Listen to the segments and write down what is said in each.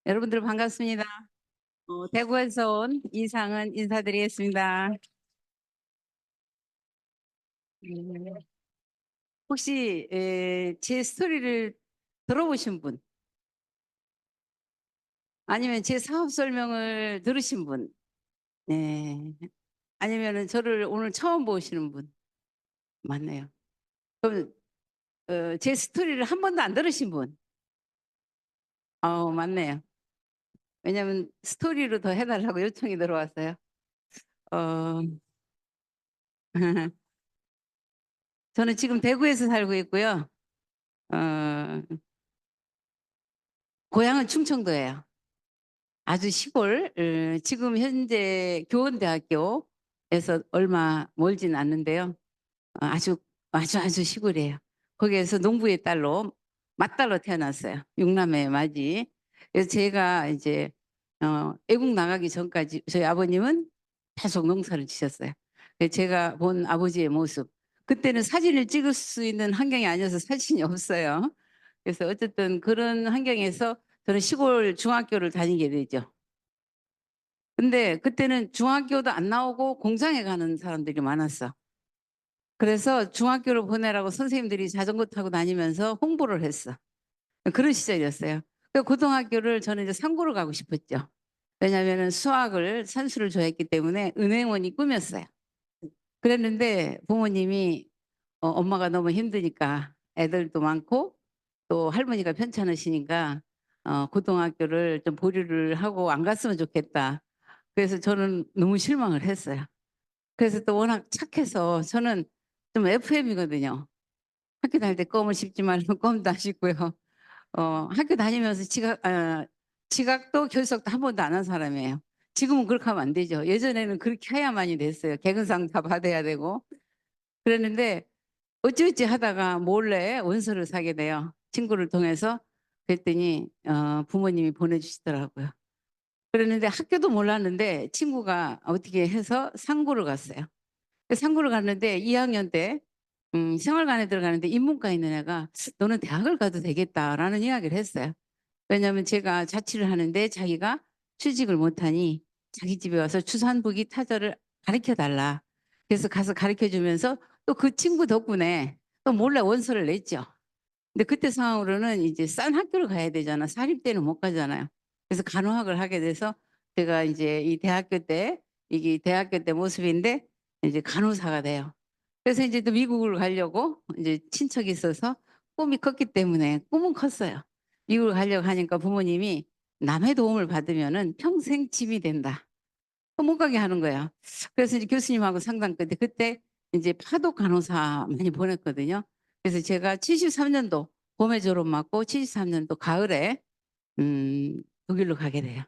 여러분들 반갑습니다. 대구에서 온 이상은 인사드리겠습니다. 음, 혹시 제 스토리를 들어보신 분, 아니면 제 사업 설명을 들으신 분, 네, 아니면은 저를 오늘 처음 보시는 분, 맞네요. 그럼 제 스토리를 한 번도 안 들으신 분, 맞네요. 왜냐면 스토리로 더 해달라고 요청이 들어왔어요. 어, 저는 지금 대구에서 살고 있고요. 어, 고향은 충청도예요. 아주 시골, 지금 현재 교원대학교에서 얼마 멀진 않는데요. 아주 아주 시골이에요. 거기에서 농부의 딸로 맏딸로 태어났어요. 육남매 맞이. 그래서 제가 이제 외국 나가기 전까지 저희 아버님은 계속 농사를 지셨어요. 그래서 제가 본 아버지의 모습. 그때는 사진을 찍을 수 있는 환경이 아니어서 사진이 없어요. 그래서 어쨌든 그런 환경에서 저는 시골 중학교를 다니게 되죠. 근데 그때는 중학교도 안 나오고 공장에 가는 사람들이 많았어. 그래서 중학교를 보내라고 선생님들이 자전거 타고 다니면서 홍보를 했어. 그런 시절이었어요. 그 고등학교를 저는 이제 상고를 가고 싶었죠. 왜냐하면 수학을 산수를 좋아했기 때문에 은행원이 꿈이었어요. 그랬는데 부모님이 엄마가 너무 힘드니까 애들도 많고 또 할머니가 편찮으시니까 고등학교를 좀 보류를 하고 안 갔으면 좋겠다. 그래서 저는 너무 실망을 했어요. 그래서 또 워낙 착해서 저는 좀 FM이거든요. 학교 다닐 때 껌을 씹지 말고 껌도 안 씹고요. 학교 다니면서 지각도 결석도 한 번도 안 한 사람이에요. 지금은 그렇게 하면 안 되죠. 예전에는 그렇게 해야만이 됐어요. 개근상 다 받아야 되고. 그랬는데 어찌어찌 하다가 몰래 원서를 사게 돼요. 친구를 통해서. 그랬더니 부모님이 보내주시더라고요. 그랬는데 학교도 몰랐는데 친구가 어떻게 해서 상고를 갔어요. 상고를 갔는데 2학년 때 생활관에 들어가는데 인문과에 있는 애가 너는 대학을 가도 되겠다라는 이야기를 했어요. 왜냐하면 제가 자취를 하는데 자기가 취직을 못하니 자기 집에 와서 추산부기 타자를 가르쳐 달라. 그래서 가서 가르쳐 주면서 또 그 친구 덕분에 또 몰래 원서를 냈죠. 근데 그때 상황으로는 이제 싼 학교를 가야 되잖아. 사립대는 못 가잖아요. 그래서 간호학을 하게 돼서 제가 이제 이 대학교 때 이게 대학교 때 모습인데 이제 간호사가 돼요. 그래서 이제 또 미국을 가려고 이제 친척이 있어서 꿈이 컸기 때문에 꿈은 컸어요. 미국을 가려고 하니까 부모님이 남의 도움을 받으면은 평생 짐이 된다. 못 가게 하는 거야. 그래서 이제 교수님하고 상담 끝에 그때 이제 파독 간호사 많이 보냈거든요. 그래서 제가 73년도 봄에 졸업 맞고 73년도 가을에 독일로 가게 돼요.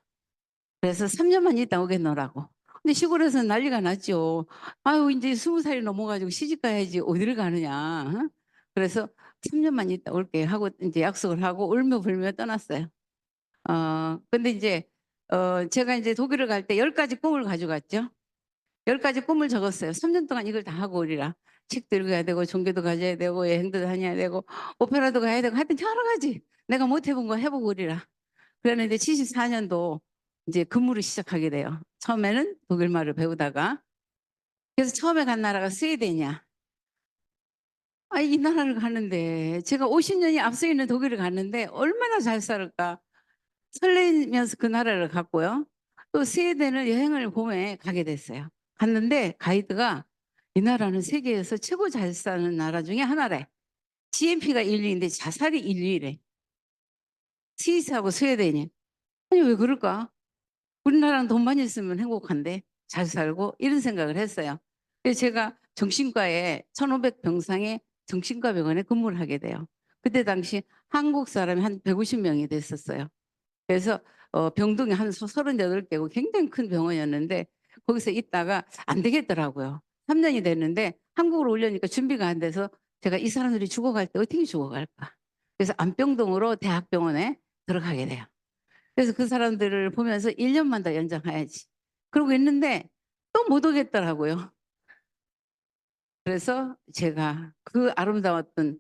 그래서 3년만 있다 오겠노라고. 근데 시골에서는 난리가 났죠. 아유 이제 20살이 넘어가지고 시집 가야지 어디를 가느냐. 어? 그래서 3년만 있다 올게 하고 이제 약속을 하고 울며 불며 떠났어요. 근데 이제 제가 이제 독일을 갈 때 10가지 꿈을 가져갔죠. 10가지 꿈을 적었어요. 3년 동안 이걸 다 하고 오리라. 책도 읽어야 되고 종교도 가져야 되고 여행도 다녀야 되고 오페라도 가야 되고 하여튼 여러 가지 내가 못 해본 거 해보고 오리라. 그랬는데 74년도 이제 근무를 시작하게 돼요. 처음에는 독일말을 배우다가 그래서 처음에 간 나라가 스웨덴이야. 이 나라를 가는데 제가 50년이 앞서 있는 독일을 갔는데 얼마나 잘 살을까 설레면서 그 나라를 갔고요. 또 스웨덴을 여행을 봄에 가게 됐어요. 갔는데 가이드가 이 나라는 세계에서 최고 잘 사는 나라 중에 하나래. GNP가 1위인데 자살이 1위래. 스위스하고 스웨덴이. 아니 왜 그럴까? 우리나라는 돈 많이 쓰면 행복한데 잘 살고 이런 생각을 했어요. 그래서 제가 정신과에 1,500병상의 정신과 병원에 근무를 하게 돼요. 그때 당시 한국 사람이 한 150명이 됐었어요. 그래서 병동이 한 38개고 굉장히 큰 병원이었는데 거기서 있다가 안 되겠더라고요. 3년이 됐는데 한국으로 오려니까 준비가 안 돼서 제가 이 사람들이 죽어갈 때 어떻게 죽어갈까. 그래서 안병동으로 대학병원에 들어가게 돼요. 그래서 그 사람들을 보면서 1년만 더 연장해야지. 그러고 있는데 또 못 오겠더라고요. 그래서 제가 그 아름다웠던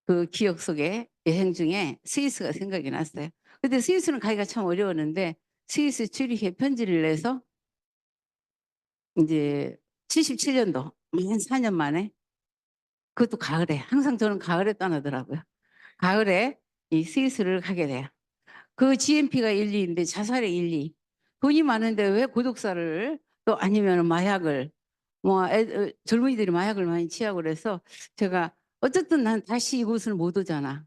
그 기억 속에 여행 중에 스위스가 생각이 났어요. 근데 스위스는 가기가 참 어려웠는데 스위스 쭈리히에 편지를 내서 인제 77 년도 만 4년 만에, 그것도 가을에, 항상 저는 가을에 떠나더라고요. 가을에 이 스위스를 가게 돼요. 그 GNP가 1, 2 인데 자살의 1, 2. 돈이 많은데 왜 고독사를, 또 아니면은 마약을, 뭐 젊은이들이 마약을 많이 취하고 그래서 제가 어쨌든 '난 다시 이곳을 못 오잖아.'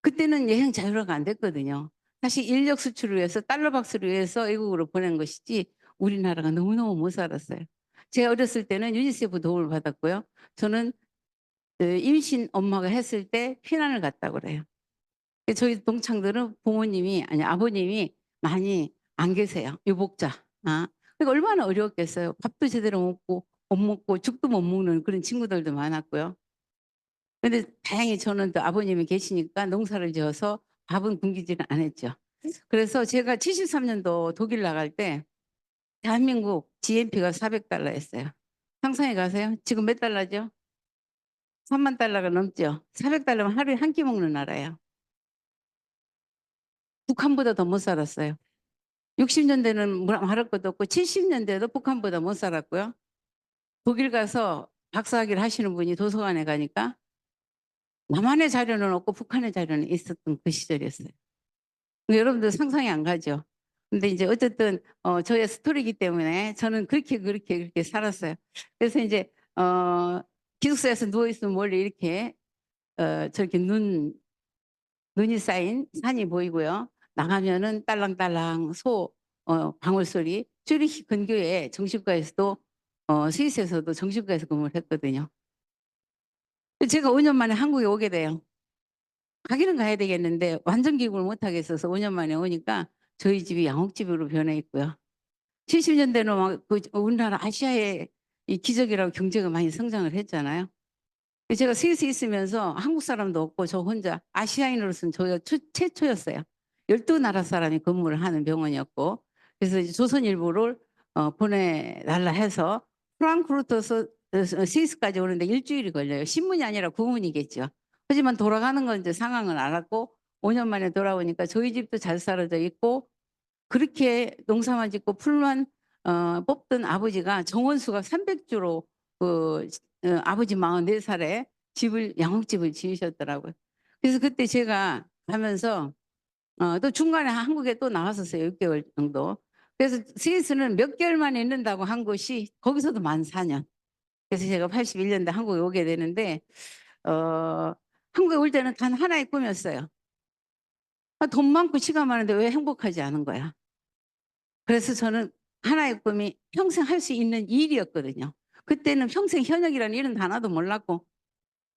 그때는 여행 자유화가 안 됐거든요. 사실 인력 수출을 위해서 달러 박스를 위해서 외국으로 보낸 것이지 우리나라가 너무너무 못 살았어요. 제가 어렸을 때는 유니세프 도움을 받았고요. 저는 임신 엄마가 했을 때 피난을 갔다고 그래요. 저희 동창들은 부모님이, 아니 아버님이 많이 안 계세요, 유복자. 아, 그러니까 얼마나 어려웠겠어요. 밥도 제대로 먹고 못 먹고 죽도 못 먹는 그런 친구들도 많았고요. 근데 다행히 저는 또 아버님이 계시니까 농사를 지어서 밥은 굶기지는 않았죠. 그래서 제가 73 년도 독일 나갈 때 대한민국 GNP가 400 달러였어요. 상상해 가세요. 지금 몇 달러죠? 3만 달러가 넘죠. 400 달러면 하루에 한 끼 먹는 나라예요. 북한보다 더 못 살았어요. 60 년대는 말할 것도 없고 70 년대도 북한보다 못 살았고요. 독일 가서 박사학위를 하시는 분이 도서관에 가니까 남한의 자료는 없고 북한의 자료는 있었던 그 시절이었어요. 여러분들 상상이 안 가죠. 근데 이제 어쨌든 저의 스토리이기 때문에 저는 그렇게 살았어요. 그래서 인제 기숙사에서 누워 있으면 멀리 이렇게 저렇게 눈이 쌓인 산이 보이고요. 나가면은 딸랑딸랑 소 방울 소리. 쭈리히 근교에 정신과에서도, 스위스에서도 정신과에서 근무를 했거든요. 제가 5년 만에 한국에 오게 돼요. 가기는 가야 되겠는데 완전 귀국을 못 하겠어서 5년 만에 오니까 저희 집이 양옥집으로 변해 있고요. 70 년대는 막 우리나라 아시아의 이 기적이라고 경제가 많이 성장을 했잖아요. 제가 스위스에 있으면서 한국 사람도 없고 저 혼자 아시아인으로서는 저희가 최초였어요. 12 나라 사람이 근무를 하는 병원이었고, 그래서 이제 조선일보를 보내 달라 해서 프랑크푸르트에서 스위스까지 오는데 일 주일이 걸려요. 신문이 아니라 구문이겠죠. 하지만 돌아가는 건 이제 상황을 알았고 5년 만에 돌아오니까 저희 집도 잘 살아져 있고, 그렇게 농사만 짓고 풀만 뽑던 아버지가 정원수가 300 주로 아버지 44 살에 집을 양옥집을 지으셨더라고요. 그래서 그때 제가 가면서 또 중간에 한국에 또 나왔었어요, 6 개월 정도. 그래서 스위스는 몇 개월 만에 있는다고 한 곳이 거기서도 만 4 년. 그래서 제가 81 년도에 한국에 오게 되는데 어 한국에 올 때는 단 하나의 꿈이었어요. '아 돈 많고 시간 많은데 왜 행복하지 않은 거야.' 그래서 저는 하나의 꿈이 평생 할 수 있는 일이었거든요. 그때는 평생 현역이라는 이런 단어도 몰랐고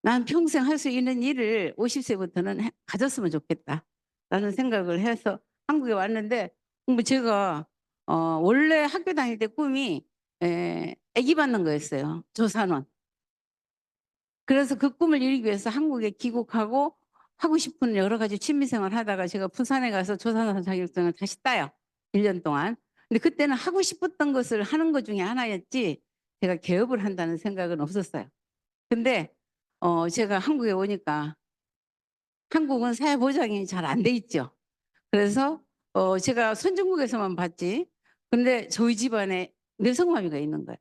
'난 평생 할 수 있는 일을 50 세부터는 가졌으면 좋겠다.'라는 생각을 해서 한국에 왔는데, 뭐 제가 원래 학교 다닐 때 꿈이 아기 받는 거였어요, 조산원. 그래서 그 꿈을 이루기 위해서 한국에 귀국하고 하고 싶은 여러 가지 취미 생활을 하다가 제가 부산에 가서 조산사 자격증을 다시 따요, 1년 동안. 근데 그때는 하고 싶었던 것을 하는 것 중에 하나였지 제가 개업을 한다는 생각은 없었어요. 근데 제가 한국에 오니까 한국은 사회 보장이 잘 안 돼 있죠. 그래서 제가 선진국에서만 봤지, 근데 저희 집안에 뇌성마비가 있는 거예요.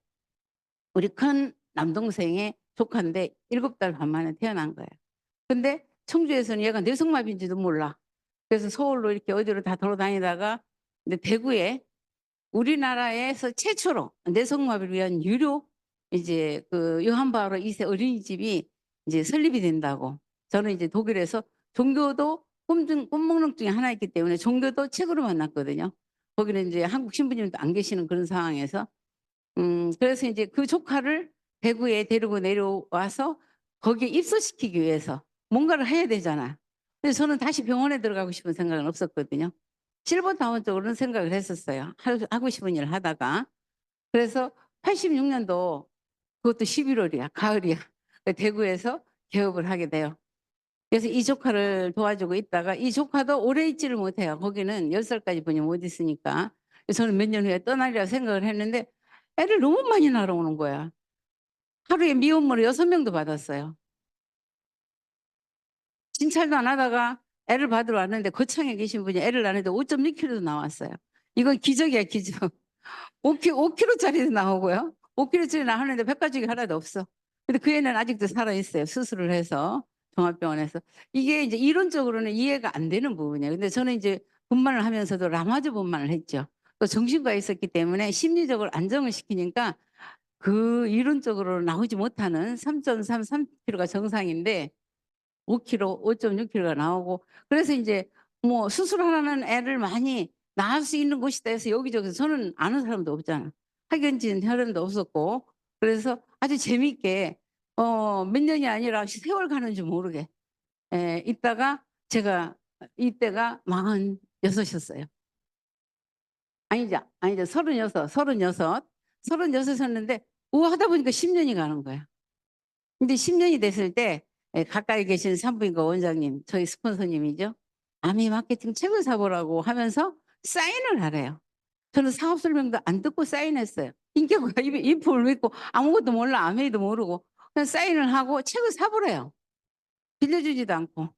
우리 큰 남동생의 조카인데 7달 반 만에 태어난 거예요. 근데 청주에서는 얘가 뇌성마비인지도 몰라. 그래서 서울로 이렇게 어디로 다 돌아다니다가 근데 대구에 우리나라에서 최초로 뇌성마비를 위한 유료 이제 그 요한 바오로 2세 어린이집이 이제 설립이 된다고. 저는 이제 독일에서 종교도 꿈목록 중에 하나였기 때문에 종교도 책으로 만났거든요. 거기는 인제 한국 신부님도 안 계시는 그런 상황에서 그래서 인제 그 조카를 대구에 데리고 내려와서 거기에 입소시키기 위해서 뭔가를 해야 되잖아. 그래서 저는 다시 병원에 들어가고 싶은 생각은 없었거든요. 실버타운 쪽으로는 생각을 했었어요, 하고 싶은 일을 하다가. 그래서 86 년도, 그것도 11 월이야. 가을이야. 그 대구에서 개업을 하게 돼요. 그래서 이 조카를 도와주고 있다가 이 조카도 오래 있지를 못해요. 거기는 10 살까지 분이 못 있으니까. 그래서 저는 몇 년 후에 떠나리라 생각을 했는데 애를 너무 많이 낳아오는 거야. 하루에 미혼모를 6 명도 받았어요. 진찰도 안 하다가 애를 받으러 왔는데 거창에 계신 분이 애를 낳는데 5.6kg도 나왔어요. 이건 기적이야, 기적. 5kg짜리도 나오고요. 5kg짜리 나오는데 백가죽이 하나도 없어. 근데 그 애는 아직도 살아 있어요. 수술을 해서 종합병원에서. 이게 이제 이론적으로는 이해가 안 되는 부분이에요. 근데 저는 이제 분만을 하면서도 라마즈 분만을 했죠. 또 정신과에 있었기 때문에 심리적으로 안정을 시키니까 그 이론적으로 나오지 못하는 3.3, 3kg가 정상인데 5kg, 5.6kg가 나오고, 그래서 인제 뭐 수술하라는 애를 많이 낳을 수 있는 곳이다 해서 여기저기서, 저는 아는 사람도 없잖아. 학연진 혈연도 없었고. 그래서 아주 재미있게 몇 년이 아니라 세월 가는 줄 모르게 있다가 제가 이때가 46 이었어요. 아니죠. 아니죠. 36, 36. 36 였는데 하다 보니까 10 년이 가는 거야. 근데 10 년이 됐을 때 가까이 계신 산부인과 원장님, 저희 스폰서님이죠. 아미 마케팅 책을 사 보라고 하면서 사인을 하래요. 저는 사업 설명도 안 듣고 사인했어요. 인격과 인품을 믿고 아무것도 몰라, 아메이도 모르고 그냥 사인을 하고 책을 사 보래요. 빌려주지도 않고.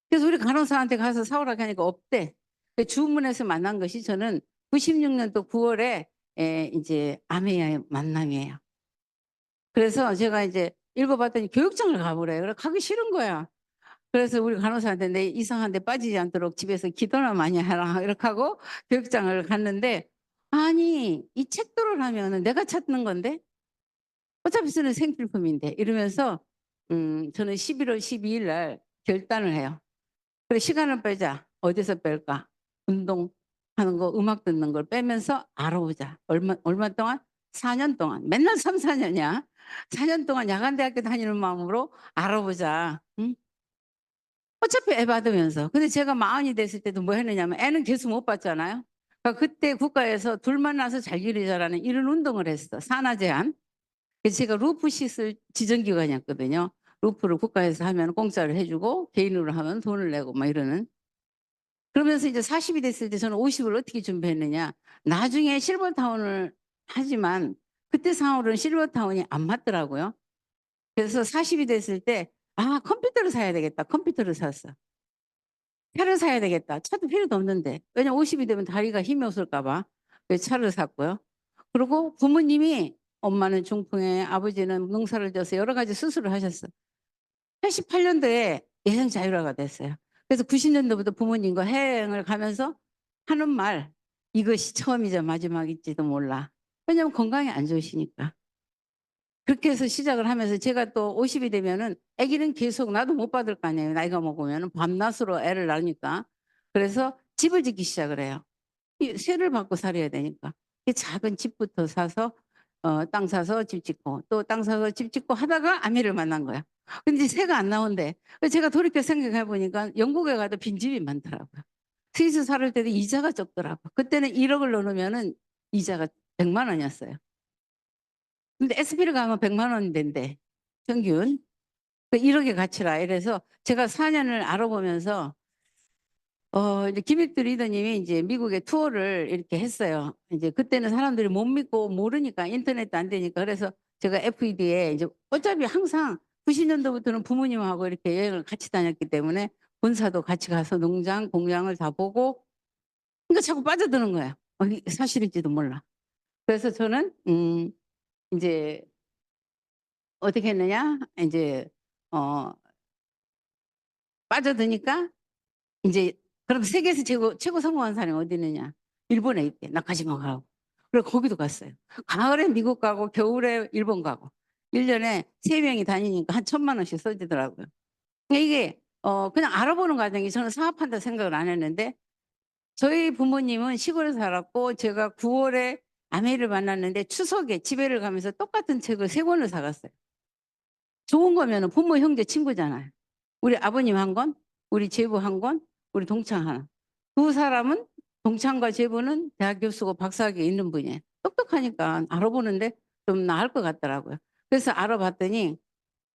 그래서 우리 간호사한테 가서 사 오라고 하니까 없대. 그 주문해서 만난 것이, 저는 96 년도 9 월에 인제 아메와의 만남이에요. 그래서 제가 이제 읽어 봤더니 교육장을 가 보래요. 그래 가기 싫은 거야. 그래서 우리 간호사한테 "내 이상한 데 빠지지 않도록 집에서 기도나 많이 해라." 이렇게 하고 교육장을 갔는데, 아니 이 책도를 하면은 내가 찾는 건데 어차피 쓰는 생필품인데 이러면서 저는 11월 12일 날 결단을 해요. 그래, 시간을 빼자. 어디서 뺄까? 운동하는 거, 음악 듣는 걸 빼면서 알아보자. 얼마 동안? 4년 동안. 맨날 3-4 년이야. 4년 동안 야간대학교 다니는 마음으로 알아보자. 응? 어차피 애 받으면서. 근데 제가 40이 됐을 때도 뭐 했느냐면, 애는 계속 못 받잖아요. 그러니까 그때 국가에서 둘 만나서 잘 기르자라는 이런 운동을 했어. 산하 제한. 그래서 제가 루프 시술 지정 기관이었거든요. 루프를 국가에서 하면 공짜로 해 주고 개인으로 하면 돈을 내고 막 이러는. 그러면서 이제 40이 됐을 때 저는 50을 어떻게 준비했느냐. 나중에 실버타운을 하지만 그때 상황으로는 실버타운이 안 맞더라고요. 그래서 40이 됐을 때 '아 컴퓨터를 사야 되겠다.' 컴퓨터를 샀어. '차를 사야 되겠다.' 차도 필요도 없는데. 왜냐면 50이 되면 다리가 힘이 없을까 봐. 그래서 차를 샀고요. 그리고 부모님이, 엄마는 중풍에 아버지는 농사를 져서 여러 가지 수술을 하셨어. 88 년도에 예상 자율화가 됐어요. 그래서 90 년도부터 부모님과 해외여행을 가면서 하는 말, "이것이 처음이자 마지막일지도 몰라." 왜냐하면 건강이 안 좋으시니까. 그렇게 해서 시작을 하면서 제가 또 50이 되면은 아기는 계속 나도 못 받을 거 아니에요, 나이가 먹으면은 밤낮으로 애를 낳으니까. 그래서 집을 짓기 시작을 해요. 이 세를 받고 살아야 되니까. 이 작은 집부터 사서 땅 사서 집 짓고, 또 땅 사서 집 짓고 하다가 아미를 만난 거야. 근데 새가 안 나온대. 그래서 제가 돌이켜 생각해 보니까 영국에 가도 빈집이 많더라고요. 스위스 살을 때도 이자가 적더라고요. 그때는 1 억을 넣어 놓으면은 이자가 100만 원이었어요. 근데 SP를 가면 100만 원이 된대, 평균. 그 1 억의 가치라. 이래서 제가 4 년을 알아보면서 이제 김익두 리더님이 인제 미국에 투어를 이렇게 했어요. 인제 그때는 사람들이 못 믿고 모르니까, 인터넷도 안 되니까. 그래서 제가 FED에 이제 어차피 항상 90 년도부터는 부모님하고 이렇게 여행을 같이 다녔기 때문에 본사도 같이 가서 농장, 공장을 다 보고, 그러니까 자꾸 빠져드는 거야. 이게 사실일지도 몰라. 그래서 저는 인제 어떻게 했느냐, 인제 어 빠져드니까 인제, 그럼 세계에서 최고 성공한 사람이 어디 있느냐. 일본에 있대, 나카지마 가고. 그래서 거기도 갔어요. 가을에 미국 가고 겨울에 일본 가고. 1 년에 3 명이 다니니까 한 1,000만 원씩 써지더라고요. 그러니까 이게 그냥 알아보는 과정이, 저는 사업한다 생각을 안 했는데, 저희 부모님은 시골에 살았고 제가 9 월에 아내를 만났는데 추석에 집에를 가면서 똑같은 책을 3 권을 사 갔어요. 좋은 거면은 부모, 형제, 친구잖아요. 우리 아버님 한 권, 우리 제부 한 권, 우리 동창 하나. 두 사람은, 동창과 제부는 대학 교수고 박사학위에 있는 분이에요. 똑똑하니까 알아보는데 좀 나을 것 같더라고요. 그래서 알아봤더니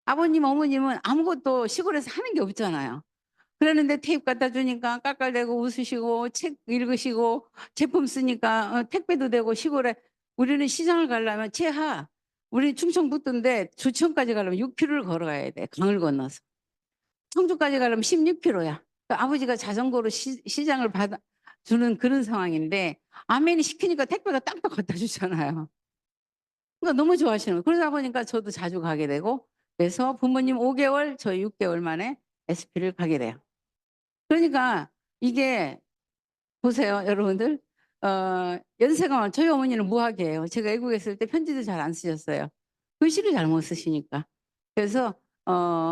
아버님, 어머님은 아무것도 시골에서 하는 게 없잖아요. 그러는데 테이프 갖다 주니까 깔깔대고 웃으시고 책 읽으시고, 제품 쓰니까 택배도 되고. 시골에 우리는 시장을 가려면 최하, 우리는 충청북도인데 주천까지 가려면 6 킬로를 걸어가야 돼, 강을 건너서. 청주까지 가려면 16km야. 아버지가 자전거로 시장을 받아 주는 그런 상황인데 아멘이 시키니까 택배가 딱딱 갖다 주잖아요. 그러니까 너무 좋아하시는 거예요. 그러다 보니까 저도 자주 가게 되고 그래서 부모님 5개월, 저희 6개월 만에 SP를 가게 돼요. 그러니까 이게 보세요, 여러분들. 연세가 저희 어머니는 무학이에요. 제가 외국에 있을 때 편지도 잘 안 쓰셨어요. 글씨를 잘 못 쓰시니까. 그래서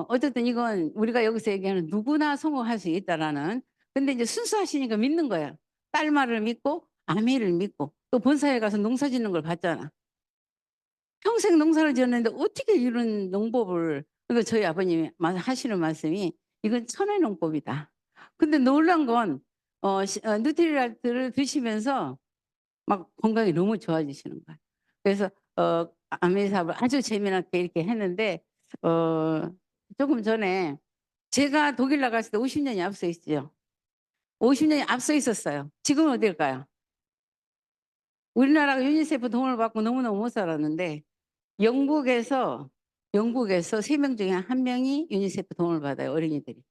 어쨌든 이건 우리가 여기서 얘기하는 누구나 성공할 수 있다라는, 근데 이제 순수하시니까 믿는 거예요. 딸 말을 믿고 아미를 믿고 또 본사에 가서 농사 짓는 걸 봤잖아. 평생 농사를 지었는데 어떻게 이런 농법을, 그러니까 저희 아버님이 하시는 말씀이 "이건 천의 농법이다." 근데 놀란 건 누트리라트를 드시면서 막 건강이 너무 좋아지시는 거예요. 그래서 아메 사업을 아주 재미나게 이렇게 했는데 어 조금 전에 제가 독일 나갔을 때 50 년이 앞서 있죠. 50 년이 앞서 있었어요. 지금은 어딜까요? 우리나라가 유니세프 도움을 받고 너무너무 못 살았는데 영국에서 3명 중에 1명이 유니세프 도움을 받아요, 어린이들이.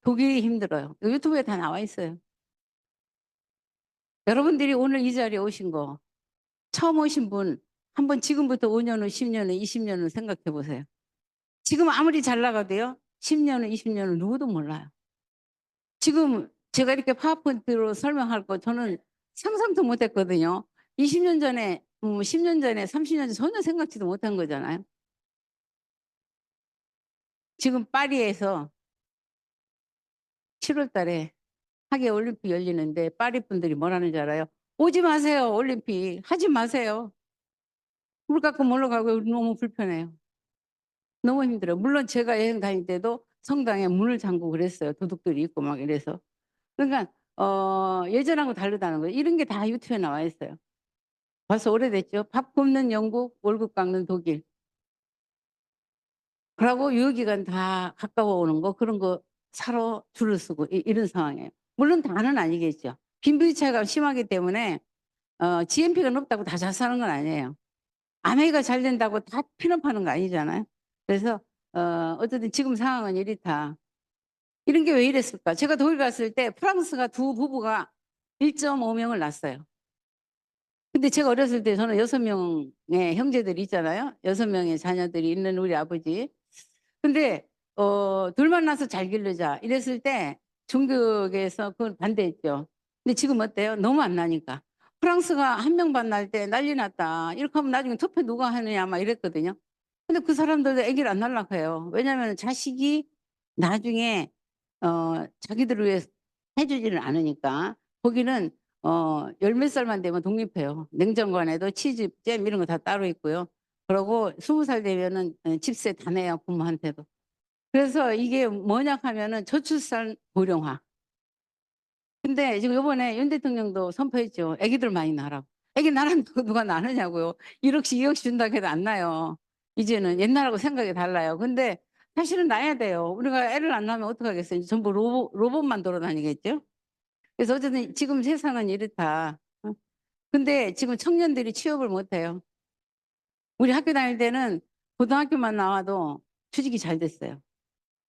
독일이 힘들어요. 유튜브에 다 나와 있어요. 여러분들이 오늘 이 자리에 오신 거 처음 오신 분 한번 지금부터 5 년 후, 10년 후, 20년 후 생각해 보세요. 지금 아무리 잘 나가도요. 10년 후, 20년 후 누구도 몰라요. 지금 제가 이렇게 파워포인트로 설명할 거 저는 상상도 못 했거든요. 20년 전에 10년 전에 30년 전에 전혀 생각지도 못한 거잖아요. 지금 파리에서 7월 달에 하계 올림픽 열리는데 파리 분들이 뭐라는 줄 알아요? "오지 마세요. 올림픽. 하지 마세요. 물 갖고 몰러 가고 너무 불편해요." 너무 힘들어요. 물론 제가 여행 다닐 때도 성당에 문을 잠그고 그랬어요. 도둑들이 있고 막 이래서. 그러니까 예전하고 다르다는 거예요. 이런 게 다 유튜브에 나와 있어요. 벌써 오래됐죠. 밥 굶는 영국, 월급 깎는 독일. 그러고 유효기간 다 가까워 오는 거 그런 거 사러 줄을 서고 이런 상황이에요. 물론 다는 아니겠죠. 빈부격차가 심하기 때문에 GNP가 높다고 다 잘 사는 건 아니에요. 아메가 잘 된다고 다 편업하는 거 아니잖아요. 그래서 어쨌든 지금 상황은 이렇다. 이런 게 왜 이랬을까? 제가 독일 갔을 때 프랑스가 두 부부가 1.5 명을 낳았어요. 근데 제가 어렸을 때 저는 6 명의 형제들이 있잖아요. 6 명의 자녀들이 있는 우리 아버지. 근데 "둘 만나서 잘 기르자." 이랬을 때 종교계에서 그걸 반대했죠. 근데 지금 어때요? 너무 안 나니까. 프랑스가 1 명 반 낳을 때 "난리 났다. 이렇게 하면 나중에 투표 누가 하느냐." 막 이랬거든요. 근데 그 사람들도 아기를 안 낳으려고 해요. 왜냐하면 자식이 나중에 자기들을 위해서 해 주지를 않으니까. 거기는 열 몇 살만 되면 독립해요. 냉장고 안에도 치즈, 잼 이런 거 다 따로 있고요. 그러고 20살 되면은 집세 다 내요, 부모한테도. 그래서 이게 뭐냐 하면은 저출산 고령화. 근데 지금 요번에 윤 대통령도 선포했죠. 아기들 많이 낳으라고. 아기 낳으라고 누가 낳느냐고요. 1 억씩 2 억씩 준다고 해도 안 낳아요. 이제는 옛날하고 생각이 달라요. 근데 사실은 낳아야 돼요. 우리가 애를 안 낳으면 어떡하겠어요. 이제 전부 로봇만 돌아다니겠죠. 그래서 어쨌든 지금 세상은 이렇다. 근데 지금 청년들이 취업을 못 해요. 우리 학교 다닐 때는 고등학교만 나와도 취직이 잘 됐어요.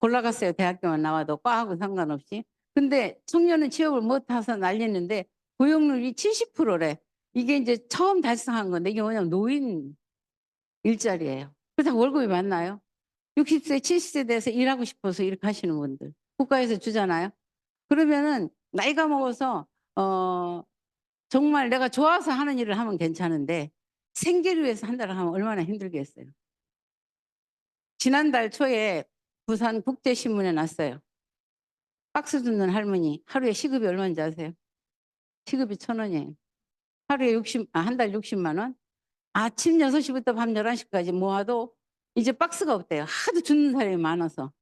골라갔어요. 대학교만 나와도 과하고 상관없이. 근데 청년은 취업을 못 해서 난리는데 고용률이 70%래. 이게 인제 처음 달성한 건데 이게 뭐냐면 노인 일자리예요. 그렇다고 월급이 많나요? 60세 70세 돼서 일하고 싶어서 이렇게 하시는 분들. 국가에서 주잖아요. 그러면은 나이가 먹어서 어 정말 내가 좋아서 하는 일을 하면 괜찮은데 생계를 위해서 한다고 하면 얼마나 힘들겠어요. 지난달 초에 부산 국제신문에 났어요. 박스 줍는 할머니 하루에 시급이 얼마인지 아세요? 시급이 1,000원이에요. 하루에 한 달 60만 원. 아침 6 시부터 밤 11 시까지 모아도 이제 박스가 없대요. 하도 줍는 사람이 많아서.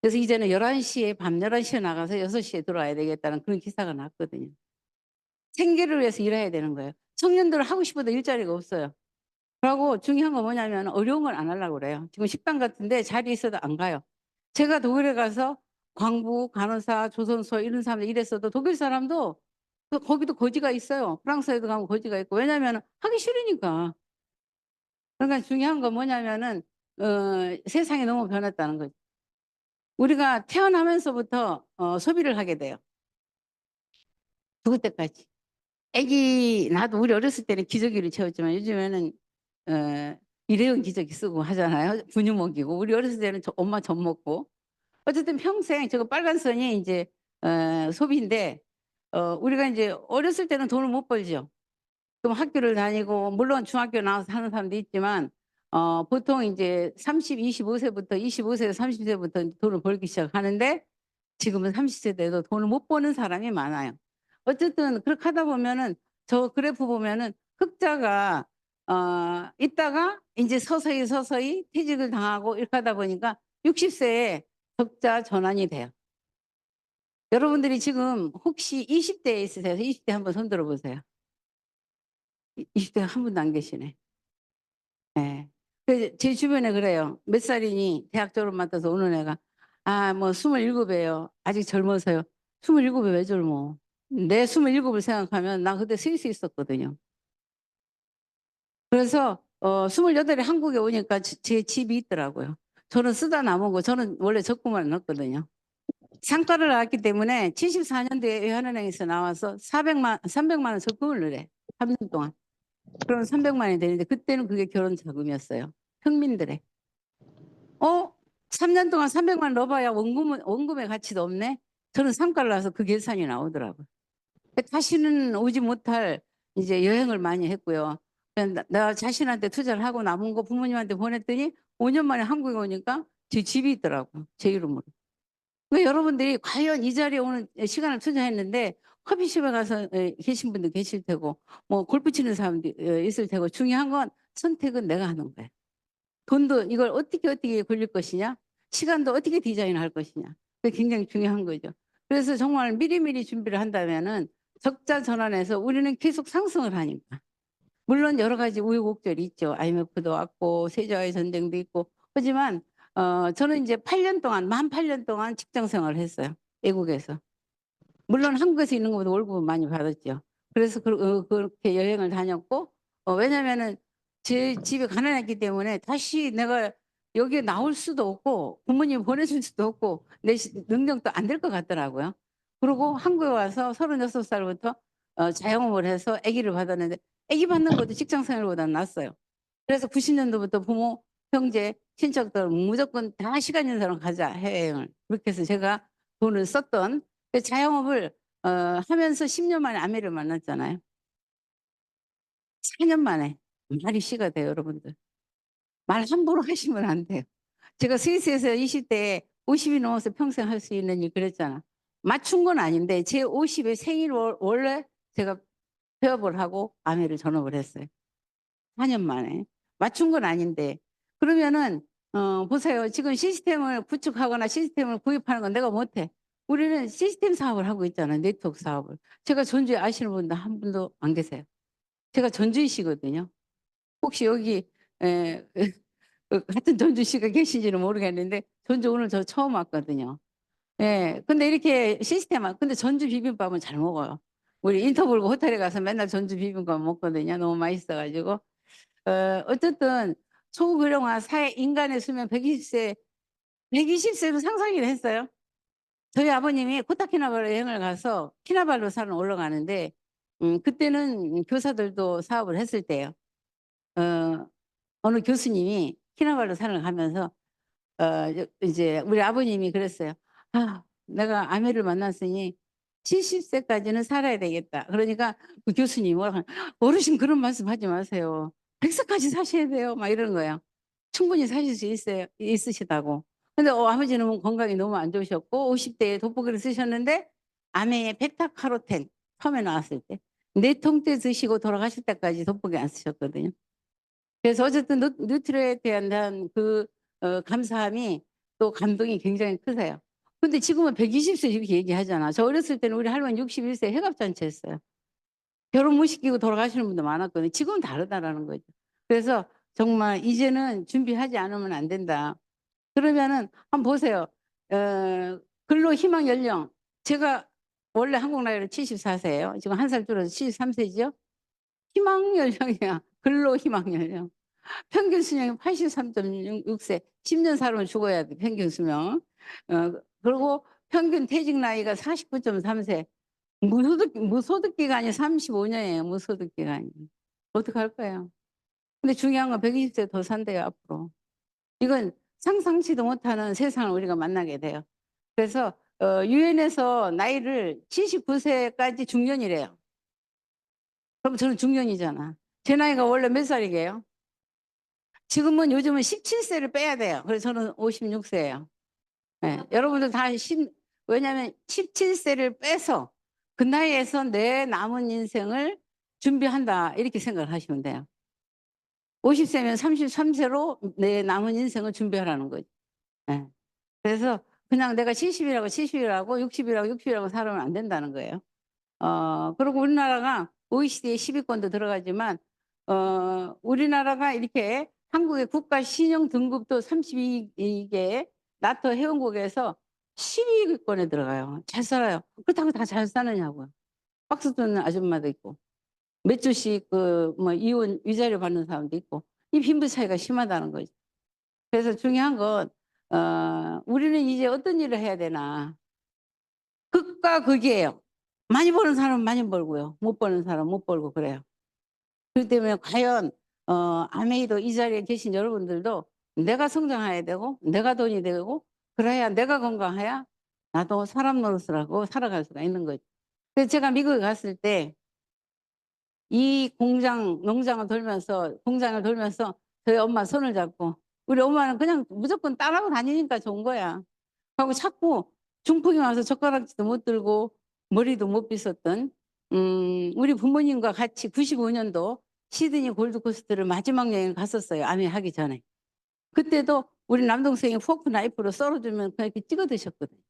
그래서 이제는 11 시에 밤 11 시에 나가서 6 시에 들어와야 되겠다는 그런 기사가 났거든요. 생계를 위해서 일해야 되는 거예요. 청년들은 하고 싶어도 일자리가 없어요. 그러고 중요한 건 뭐냐면 어려운 걸 안 하려고 그래요. 지금 식당 같은 데 자리 있어도 안 가요. 제가 독일에 가서 광부, 간호사, 조선소 이런 사람들 일했어도 독일 사람도 거기도 거지가 있어요. 프랑스에도 가면 거지가 있고. 왜냐하면은 하기 싫으니까. 그러니까 중요한 건 뭐냐면은 세상이 너무 변했다는 거죠. 우리가 태어나면서부터 소비를 하게 돼요. 죽을 때까지. 나도 우리 어렸을 때는 기저귀를 채웠지만 요즘에는 일회용 기저귀 쓰고 하잖아요. 분유 먹이고. 우리 어렸을 때는 엄마 젖 먹고. 어쨌든 평생 저거 빨간 선이 이제 소비인데 우리가 이제 어렸을 때는 돈을 못 벌죠. 그럼 학교를 다니고 물론 중학교 나와서 하는 사람도 있지만 보통 이제 25 세부터 25 세, 30 세부터 돈을 벌기 시작하는데 지금은 30 세대도 돈을 못 버는 사람이 많아요. 어쨌든 그렇게 하다 보면은 저 그래프 보면은 흑자가 있다가 인제 서서히, 서서히 퇴직을 당하고 이렇게 하다 보니까 60 세에 적자 전환이 돼요. 여러분들이 지금 혹시 20 대에 있으세요? 20대 한번 손 들어 보세요. 20 대가 한 분도 안 계시네. 예. 제 주변에 그래요. 몇 살이니 대학 졸업 맞아서 오는 애가 "아 뭐 27 이에요. 아직 젊어서요." 27이 왜 젊어? 내 27을 생각하면 나 그때 스위스 있었거든요. 그래서 28에 한국에 오니까 제 집이 있더라고요. 저는 쓰다 남은 거 저는 원래 적금을 넣었거든요. 상가를 나왔기 때문에 74 년도에 외환은행에서 나와서 300만 원 적금을 넣으래. 3년 동안. 그러면 300만 원이 되는데 그때는 그게 결혼 자금이었어요. 평민들의. 3년 동안 300만 원 넣어 봐야 원금의 가치도 없네. 저는 상가를 나와서 그 계산이 나오더라고요. 다시는 오지 못할 이제 여행을 많이 했고요. 그냥 나 자신한테 투자를 하고 남은 거 부모님한테 보냈더니 5년 만에 한국에 오니까 제 집이 있더라고요, 제 이름으로. 그러니까 여러분들이 과연 이 자리에 오는 시간을 투자했는데 커피숍에 가서 계신 분도 계실 테고 뭐 골프 치는 사람도 있을 테고 중요한 건 선택은 내가 하는 거예요. 돈도 이걸 어떻게 굴릴 것이냐, 시간도 어떻게 디자인할 것이냐. 그게 굉장히 중요한 거죠. 그래서 정말 미리미리 준비를 한다면은 적자 전환에서 우리는 계속 상승을 하니까. 물론 여러 가지 우여곡절이 있죠. IMF도 왔고 세계화의 전쟁도 있고. 하지만 저는 이제 8년 동안 만 8년 동안 직장 생활을 했어요, 외국에서. 물론 한국에서 있는 것보다 월급은 많이 받았죠. 그래서 그렇게 여행을 다녔고 왜냐면은 제 집이 가난했기 때문에 다시 내가 여기에 나올 수도 없고 부모님 보내줄 수도 없고 내 능력도 안 될 것 같더라고요. 그리고 한국에 와서 36 살부터 자영업을 해서 아기를 받았는데 아기 받는 것도 직장 생활보다는 낫어요. 그래서 90 년도부터 부모, 형제, 친척들 무조건 다 시간 있는 사람 가자 해외여행을. 그렇게 해서 제가 돈을 썼던 그 자영업을 하면서 10년 만에 아내를 만났잖아요. 4년 만에. 말이 씨가 돼요 여러분들. 말 함부로 하시면 안 돼요. 제가 스위스에서 20 대에 50이 넘어서 평생 할 수 있는 일 그랬잖아. 맞춘 건 아닌데 제 50의 생일 원래 제가 폐업을 하고 아내를 전업을 했어요. 4년 만에. 맞춘 건 아닌데. 그러면은 보세요. 지금 시스템을 구축하거나 시스템을 구입하는 건 내가 못해. 우리는 시스템 사업을 하고 있잖아요, 네트워크 사업을. 제가 전주에 아시는 분도 한 분도 안 계세요. 제가 전주이시거든요. 혹시 여기 에 같은 전주시가 계신지는 모르겠는데 전주 오늘 저 처음 왔거든요. 예. 근데 이렇게 근데 전주 비빔밥은 잘 먹어요. 우리 인터볼고 호텔에 가서 맨날 전주 비빔밥 먹거든요, 너무 맛있어 가지고. 어쨌든 초고령화 사회 인간의 수명 120 세, 120 세로 상상을 했어요. 저희 아버님이 코타키나발루 여행을 가서 키나발루 산을 올라가는데 그때는 교사들도 사업을 했을 때예요. 어 어느 교수님이 키나발루 산을 가면서 이제 우리 아버님이 그랬어요. "아 내가 아내를 만났으니 70 세까지는 살아야 되겠다." 그러니까 그 교수님이 뭐라 하냐 "어르신 그런 말씀하지 마세요. 100 세까지 사셔야 돼요." 막 이러는 거예요. 충분히 사실 수 있으시다고. 근데 아버지는 뭐 건강이 너무 안 좋으셨고 50 대에 돋보기를 쓰셨는데 아내의 베타카로텐 처음에 나왔을 때 4 통째 드시고 돌아가실 때까지 돋보기 안 쓰셨거든요. 그래서 어쨌든 뉴트리에 대한 그 감사함이 또 감동이 굉장히 크세요. 근데 지금은 120세 이렇게 얘기하잖아. 저 어렸을 때는 우리 할머니 61세 회갑잔치했어요. 결혼 못 시키고 돌아가시는 분도 많았거든요. 지금은 다르다라는 거죠. 그래서 정말 '이제는 준비하지 않으면 안 된다.' 그러면은 한번 보세요. 근로 희망 연령 제가 원래 한국 나이로 74 세예요. 지금 1살 줄어서 73 세죠. 희망 연령이야. 근로 희망 연령. 평균 수명이 83.6 세. 10년 살면 죽어야 돼 평균 수명. 그리고 평균 퇴직 나이가 49.3 세. 무소득 기간이 35 년이에요, 무소득 기간이. 어떡할 거예요. 근데 중요한 건 120세 더 산대요, 앞으로. 이건 상상치도 못하는 세상을 우리가 만나게 돼요. 그래서 유엔에서 나이를 79 세까지 중년이래요. 그럼 저는 중년이잖아. 제 나이가 원래 몇 살이게요? 지금은 요즘은 17 세를 빼야 돼요. 그래서 저는 56 세예요. 예. 여러분들 다 왜냐하면 17 세를 빼서 그 나이에서 내 남은 인생을 준비한다 이렇게 생각을 하시면 돼요. 50 세면 33 세로 내 남은 인생을 준비하라는 거죠. 예. 그래서 그냥 내가 70이라고 70이라고 60이라고 60이라고 살으면 안 된다는 거예요. 그리고 우리나라가 OECD 10위권도 들어가지만 우리나라가 이렇게 한국의 국가 신용 등급도 32 개 나토 회원국에서 10위권에 들어가요. 잘 살아요. 그렇다고 다 잘 사느냐고요. 박수 치는 아줌마도 있고 몇 주씩 이혼 위자료 받는 사람도 있고 이 빈부 차이가 심하다는 거죠. 그래서 중요한 건 우리는 이제 어떤 일을 해야 되나. 극과 극이에요. 많이 버는 사람은 많이 벌고요. 못 버는 사람은 못 벌고 그래요. 그렇기 때문에 과연 아메이도 이 자리에 계신 여러분들도 내가 성장해야 되고 내가 돈이 되고 그래야 내가 건강해야 나도 사람 노릇을 하고 살아갈 수가 있는 거죠. 그래서 제가 미국에 갔을 때 이 공장을 돌면서 저희 엄마 손을 잡고 우리 엄마는 그냥 무조건 따라하고 다니니까 좋은 거야. 하고 자꾸 중풍이 와서 젓가락질도 못 들고 머리도 못 빗었던 우리 부모님과 같이 95 년도 시드니 골드코스트를 마지막 여행을 갔었어요, 암이 하기 전에. 그때도 우리 남동생이 포크 나이프로 썰어 주면 그냥 이렇게 찍어 드셨거든요.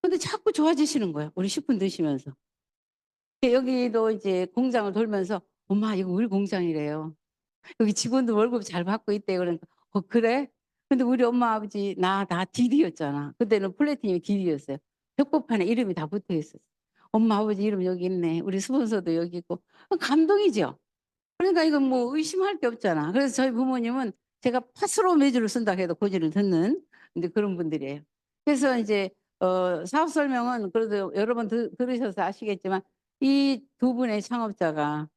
근데 자꾸 좋아지시는 거예요, 우리 식품 드시면서. 여기도 이제 공장을 돌면서 "엄마 이거 우리 공장이래요. 여기 직원들 월급 잘 받고 있대." 그러니까 "어 그래?" 근데 우리 엄마 아버지 나 다 DD였잖아. 그때는 플래티늄이 DD였어요. 벽보판에 이름이 다 붙어 있었어. 엄마 아버지 이름 여기 있네. 우리 스폰서도 여기 있고. 감동이죠. 그러니까 이건 뭐 의심할 게 없잖아. 그래서 저희 부모님은 제가 팥으로 매주를 쓴다 해도 고지를 듣는 인제 그런 분들이에요. 그래서 인제 사업 설명은 그래도 여러 번 들으셔서 아시겠지만 이 두 분의 창업자가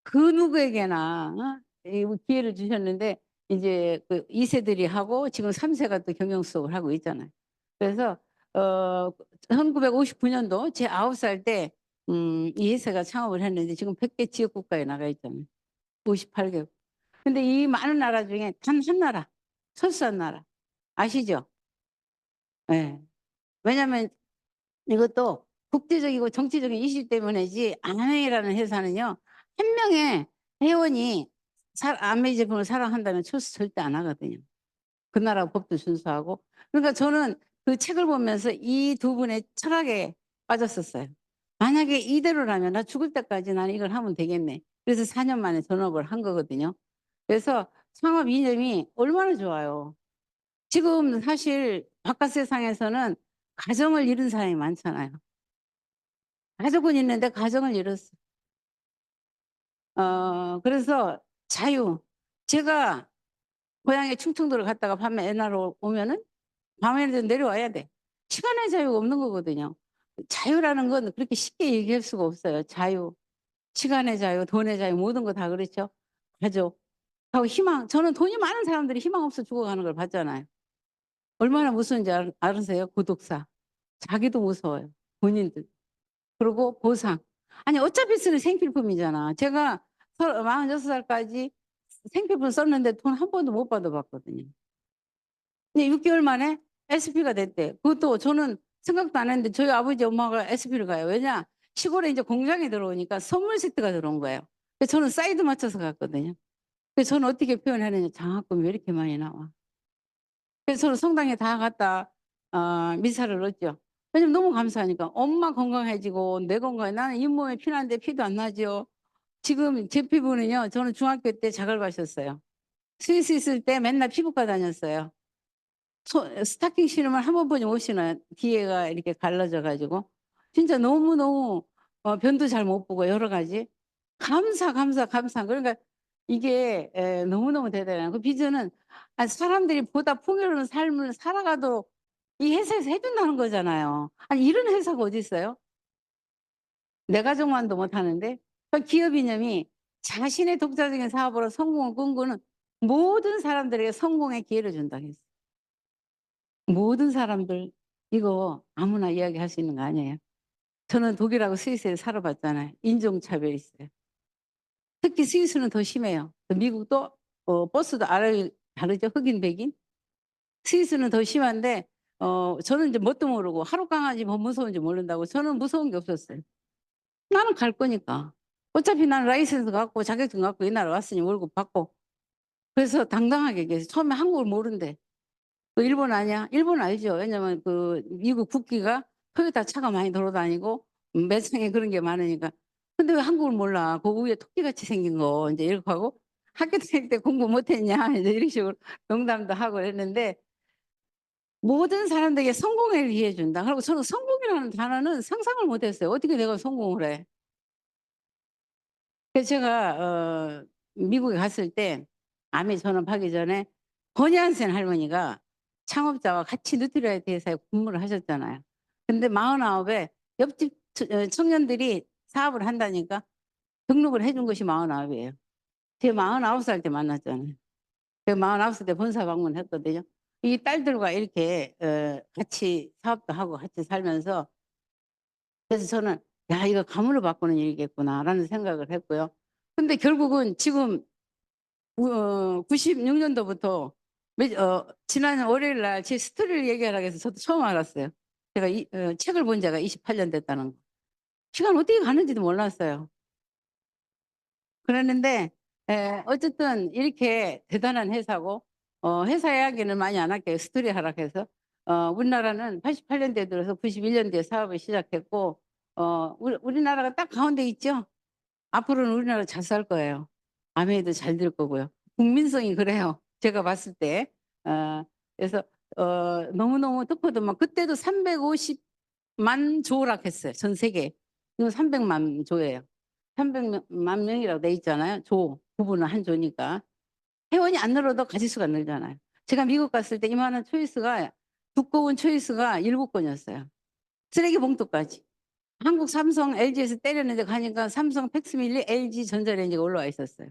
그 누구에게나 이 기회를 주셨는데 이제 그 2 세들이 하고 지금 3 세가 또 경영 수업을 하고 있잖아요. 그래서 1959 년도 제 9살 때 이 회사가 창업을 했는데 지금 100개 지역 국가에 나가 있잖아요. 58 개국. 근데 이 많은 나라 중에 단 한 나라, 철수한 나라 아시죠? 예. 왜냐면 이것도 국제적이고 정치적인 이슈 때문이지 아메이라는 회사는요. 한 명의 회원이 아메이 제품을 사랑한다면 철수 절대 안 하거든요. 그 나라 법도 준수하고. 그러니까 저는 그 책을 보면서 이 두 분의 철학에 빠졌었어요. '만약에 이대로라면 나 죽을 때까지 나는 이걸 하면 되겠네.' 그래서 4년 만에 전업을 한 거거든요. 그래서 창업 이념이 얼마나 좋아요. 지금 사실 바깥 세상에서는 가정을 잃은 사람이 많잖아요. 가족은 있는데 가정을 잃었어. 그래서 자유. 제가 고향에 충청도를 갔다가 밤에 애 낳으러 오면은 밤에는 내려와야 돼. 시간의 자유가 없는 거거든요. 자유라는 건 그렇게 쉽게 얘기할 수가 없어요. 자유, 시간의 자유, 돈의 자유 모든 거 다 그렇죠. 가족 하고 희망. 저는 돈이 많은 사람들이 희망 없어 죽어가는 걸 봤잖아요. 얼마나 무서운지 아세요? 고독사. 자기도 무서워요, 본인들. 그리고 보상. 아니 어차피 쓰는 생필품이잖아. 제가 46 살까지 생필품 썼는데 돈 한 번도 못 받아 봤거든요. 근데 6 개월 만에 SP가 됐대. 그것도 저는 생각도 안 했는데 저희 아버지 엄마가 SP를 가요. 왜냐? 시골에 인제 공장이 들어오니까 선물 세트가 들어온 거예요. 그래서 저는 사이드 맞춰서 갔거든요. 그래서 저는 어떻게 표현하느냐. "장학금이 왜 이렇게 많이 나와?" 그래서 저는 성당에 다 갔다 미사를 얻죠. 왜냐면 너무 감사하니까. 엄마 건강해지고 내 건강해 나는 잇몸에 피 나는데 피도 안 나죠. 지금 제 피부는요. 저는 중학교 때 자갈밭이었어요. 스위스 있을 때 맨날 피부과 다녔어요. 스타킹 신으면 한 번뿐이 못 신어요. 뒤에가 이렇게 갈라져 가지고. 진짜 너무너무 변도 잘 못 보고 여러 가지. 감사, 감사, 감사. 그러니까 이게 너무너무 대단해요. 그 비전은 사람들이 보다 풍요로운 삶을 살아가도록 이 회사에서 해 준다는 거잖아요. 아니 이런 회사가 어디 있어요? 내 가족만도 못 하는데. 기업 이념이 자신의 독자적인 사업으로 성공을 꿈꾸는 모든 사람들에게 성공의 기회를 준다 했어요. 모든 사람들 이거 아무나 이야기할 수 있는 거 아니에요. 저는 독일하고 스위스에 살아 봤잖아요. 인종차별이 있어요. 특히 스위스는 더 심해요. 미국도 버스도 알아요 다르죠, 흑인 백인. 스위스는 더 심한데 저는 이제 뭣도 모르고 하루 강아지 뭐 무서운지 모른다고 저는 무서운 게 없었어요. 나는 갈 거니까. 어차피 나는 라이선스 갖고 자격증 갖고 이 나라 왔으니 월급 받고 그래서 당당하게 얘기했어요. 처음에 한국을 모른대. "너 일본 아냐?" 일본 알죠. 왜냐면 미국 국기가 토요타 차가 많이 돌아다니고 매장에 그런 게 많으니까. "근데 왜 한국을 몰라? 그 위에 토끼같이 생긴 거." 인제 이렇게 하고 "학교 다닐 때 공부 못 했냐?" 이제 이런 식으로 농담도 하고 그랬는데 모든 사람들에게 성공을 기회 준다. 그리고 저는 성공이라는 단어는 상상을 못 했어요. 어떻게 내가 성공을 해. 그래서 제가 미국에 갔을 때 암에 전업하기 전에 버니 한센 할머니가 창업자와 같이 누트리라이트 회사에 근무를 하셨잖아요. 근데 49에 옆집 청년들이 사업을 한다니까 등록을 해준 것이 49 이에요. 제가 49살 때 만났잖아요. 제가 49살 때 본사 방문했거든요. 이 딸들과 이렇게 같이 사업도 하고 같이 살면서 그래서 저는 '야 이거 가문을 바꾸는 일이겠구나.'라는 생각을 했고요. 근데 결국은 지금 96 년도부터 지난 월요일 날 제 스토리를 얘기하라 그래서 저도 처음 알았어요. 제가 책을 본 지가 28년 됐다는 거. 시간 어떻게 가는지도 몰랐어요. 그랬는데 어쨌든 이렇게 대단한 회사고 회사 이야기는 많이 안 할게요, 스토리 하락해서. 우리나라는 88 년도에 들어서 91 년도에 사업을 시작했고 우리나라가 딱 가운데 있죠. 앞으로는 우리나라 잘 살 거예요. 아메도 잘 될 거고요. 국민성이 그래요. 제가 봤을 때. 어 그래서 너무너무 득보도 막 그때도 350만 조락했어요, 전 세계에. 이건 300만 조예요. 300만 명이라고 돼 있잖아요. 조. 부부는 한 조니까. 회원이 안 늘어도 가짓수가 늘잖아요. 제가 미국 갔을 때 이만한 초이스가 두꺼운 초이스가 7 건이었어요. 쓰레기 봉투까지. 한국 삼성, LG에서 때렸는데 가니까 삼성, 팩스밀리, LG 전자레인지가 올라와 있었어요.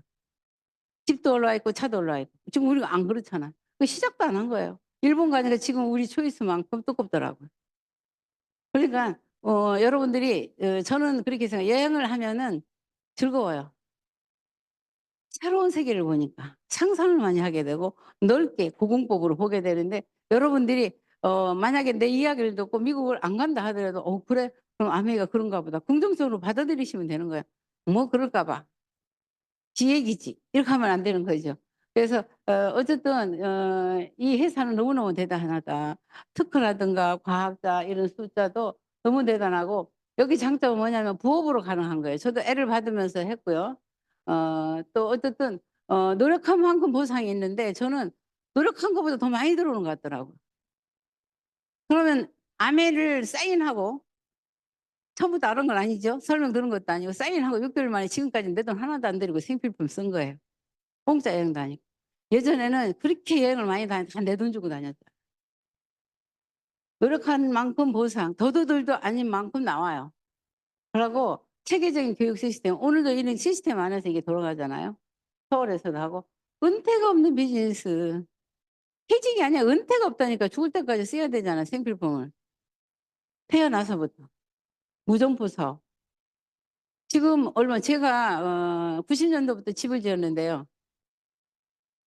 집도 올라와 있고 차도 올라와 있고. 지금 우리가 안 그렇잖아. 그 시작도 안 한 거예요. 일본 가니까 지금 우리 초이스만큼 두껍더라고요. 그러니까 여러분들이 저는 그렇게 생각해요. 여행을 하면은 즐거워요. 새로운 세계를 보니까 상상을 많이 하게 되고 넓게 고공법으로 보게 되는데 여러분들이 만약에 내 이야기를 듣고 미국을 안 간다 하더라도 '어 그래? 그럼 아메리카 그런가 보다.' 긍정적으로 받아들이시면 되는 거예요. 뭐 그럴까 봐. 지 얘기지. 이렇게 하면 안 되는 거죠. 그래서 어쨌든 이 회사는 너무너무 대단하다. 특허라든가 과학자 이런 숫자도 너무 대단하고 여기 장점은 뭐냐면 부업으로 가능한 거예요. 저도 애를 받으면서 했고요. 또 어쨌든 노력한 만큼 보상이 있는데 저는 노력한 것보다 더 많이 들어오는 것 같더라고요. 그러면 아메를 사인하고 처음부터 알은 건 아니죠. 설명 들은 것도 아니고 사인하고 6 개월 만에 지금까지 내 돈 하나도 안 들이고 생필품 쓴 거예요. 공짜 여행 다니고. 예전에는 그렇게 여행을 많이 다녔 다 내 돈 주고 다녔어요. 노력한 만큼 보상 더도들도 아닌 만큼 나와요. 그러고 체계적인 교육 시스템 오늘도 이런 시스템 안에서 이게 돌아가잖아요. 서울에서도 하고. 은퇴가 없는 비즈니스. 퇴직이 아니야. 은퇴가 없다니까. 죽을 때까지 써야 되잖아 생필품을. 태어나서부터. 무정부 사업. 지금 얼마 제가 90 년도부터 집을 지었는데요.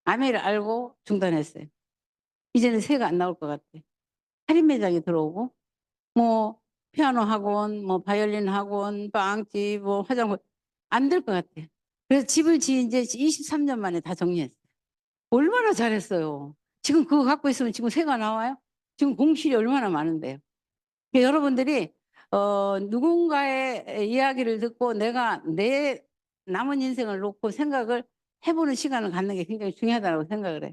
아내를 알고 중단했어요. 이제는 새가 안 나올 것 같아. 할인 매장이 들어오고 뭐 피아노 학원, 뭐 바이올린 학원, 빵집, 뭐 화장품 안 될 것 같아. 그래서 집을 지은 지 23년 만에 다 정리했어요. 얼마나 잘했어요. 지금 그거 갖고 있으면 지금 새가 나와요? 지금 공실이 얼마나 많은데요. 여러분들이 누군가의 이야기를 듣고 내가 내 남은 인생을 놓고 생각을 해 보는 시간을 갖는 게 굉장히 중요하다고 생각을 해요.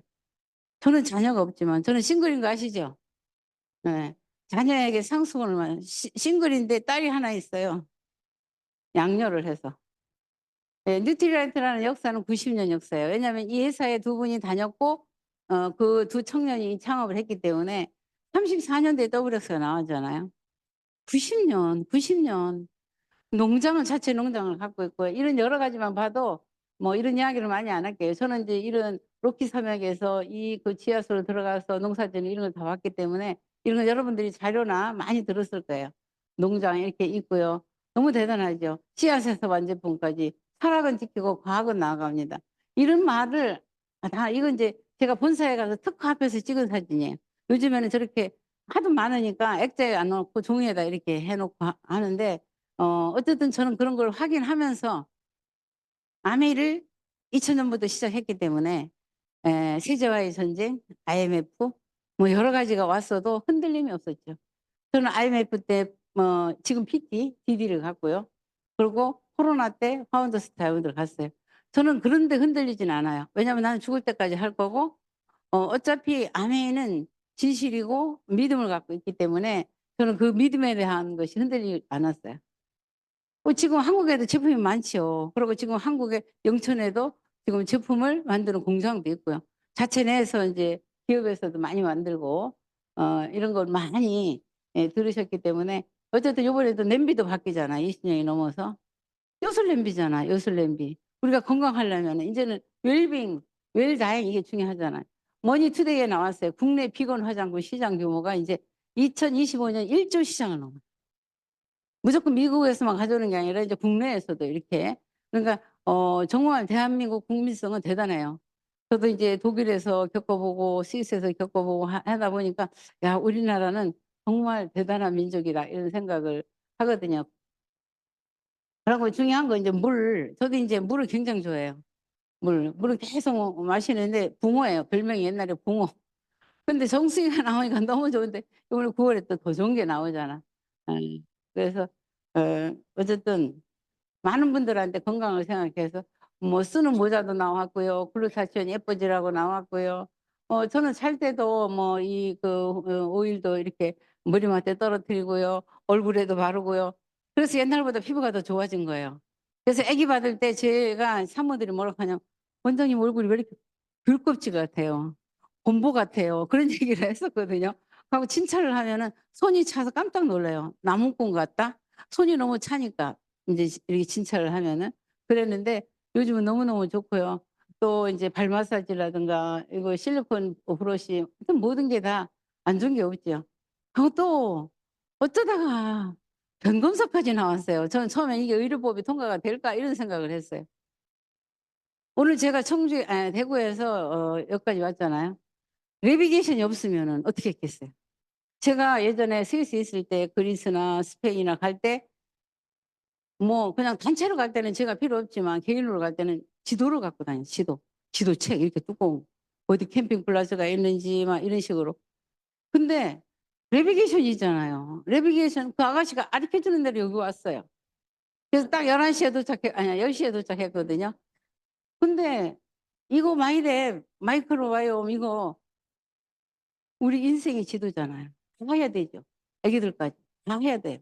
저는 자녀가 없지만 저는 싱글인 거 아시죠? 예. 자녀에게 상속을 싱글인데 딸이 하나 있어요, 양녀를 해서. 예. 뉴트리라이트라는 역사는 90년 역사예요. 왜냐하면 이 회사에 두 분이 다녔고 그 두 청년이 창업을 했기 때문에 34년도에 WX가 나왔잖아요. 90년 농장을 자체 농장을 갖고 있고요. 이런 여러 가지만 봐도 뭐 이런 이야기를 많이 안 할게요. 저는 이제 이런 로키 산맥에서 이 그 지하수로 들어가서 농사짓는 이런 걸 다 봤기 때문에 이런 거 여러분들이 자료나 많이 들었을 거예요. 농장 이렇게 있고요. 너무 대단하죠. 씨앗에서 완제품까지 철학은 지키고 과학은 나아갑니다. 이런 말을 다 이건 이제 제가 본사에 가서 특화 앞에서 찍은 사진이에요. 요즘에는 저렇게 하도 많으니까 액자에 안 넣고 종이에다 이렇게 해 놓고 하는데 어쨌든 저는 그런 걸 확인하면서 아메이를 2000년부터 시작했기 때문에 세계와의 전쟁, IMF 뭐 여러 가지가 왔어도 흔들림이 없었죠. 저는 IMF 때 지금 PT, DD를 갔고요. 그리고 코로나 때 파운더스 다이아몬드를 갔어요. 저는 그런 데 흔들리진 않아요. 왜냐하면 나는 죽을 때까지 할 거고 어차피 아메이는 진실이고 믿음을 갖고 있기 때문에 저는 그 믿음에 대한 것이 흔들리지 않았어요. 지금 한국에도 제품이 많지요. 그리고 지금 한국의 영천에도 지금 제품을 만드는 공장도 있고요. 자체 내에서 이제 기업에서도 많이 만들고 이런 걸 많이 들으셨기 때문에 어쨌든 요번에도 냄비도 바뀌잖아요. 20년이 넘어서. 요술 냄비잖아, 요술 냄비. 우리가 건강하려면 이제는 웰빙, 웰다잉 이게 중요하잖아요. 머니투데이에 나왔어요. 국내 비건 화장품 시장 규모가 이제 2025년 1조 시장을 넘어요. 무조건 미국에서만 가져오는 게 아니라 이제 국내에서도 이렇게. 그러니까 정말 대한민국 국민성은 대단해요. 저도 이제 독일에서 겪어보고 스위스에서 겪어보고 하다 보니까 '야 우리나라는 정말 대단한 민족이다.' 이런 생각을 하거든요. 그리고 중요한 건 이제 물. 저도 인제 물을 굉장히 좋아해요. 물을 계속 마시는데 붕어예요. 별명이 옛날에 붕어. 근데 정수기가 나오니까 너무 좋은데 이번에 9 월에 또 더 좋은 게 나오잖아. 예. 그래서 어쨌든 많은 분들한테 건강을 생각해서 뭐 쓰는 모자도 나왔고요. 글루타치온 예뻐지라고 나왔고요. 저는 잘 때도 뭐 이 오일도 이렇게 머리맡에 떨어뜨리고요. 얼굴에도 바르고요. 그래서 옛날보다 피부가 더 좋아진 거예요. 그래서 아기 받을 때 제가 산모들이 뭐라고 하냐면 "원장님 얼굴이 왜 이렇게 귤껍질 같아요. 곰보 같아요." 그런 얘기를 했었거든요. 하고 칭찬을 하면은 손이 차서 깜짝 놀라요. "나무꾼 같다?" 손이 너무 차니까 인제 이렇게 칭찬을 하면은. 그랬는데 요즘은 너무너무 좋고요. 또 인제 발 마사지라든가 이거 실리콘 브러쉬 하여튼 모든 게 다 안 좋은 게 없죠. 그리고 또 어쩌다가 변검사까지 나왔어요. 저는 처음에 '이게 의료법이 통과가 될까?' 이런 생각을 했어요. 오늘 제가 청주에 대구에서 여기까지 왔잖아요. 내비게이션이 없으면은 어떻게 했겠어요. 제가 예전에 스위스 있을 때 그리스나 스페인이나 갈 때 뭐 그냥 단체로 갈 때는 제가 필요 없지만 개인으로 갈 때는 지도를 갖고 다녀요, 지도. 지도책 이렇게 두꺼운 어디 캠핑 플라스가 있는지 막 이런 식으로. 근데 내비게이션이 있잖아요. 내비게이션 그 아가씨가 가르쳐 주는 대로 여기 왔어요. 그래서 딱 11 시에 도착해 아니야 10 시에 도착했거든요. 근데 이거 마이랩 마이크로바이옴 이거 우리 인생의 지도잖아요. 다 해야 되죠. 애기들까지. 다 해야 돼요.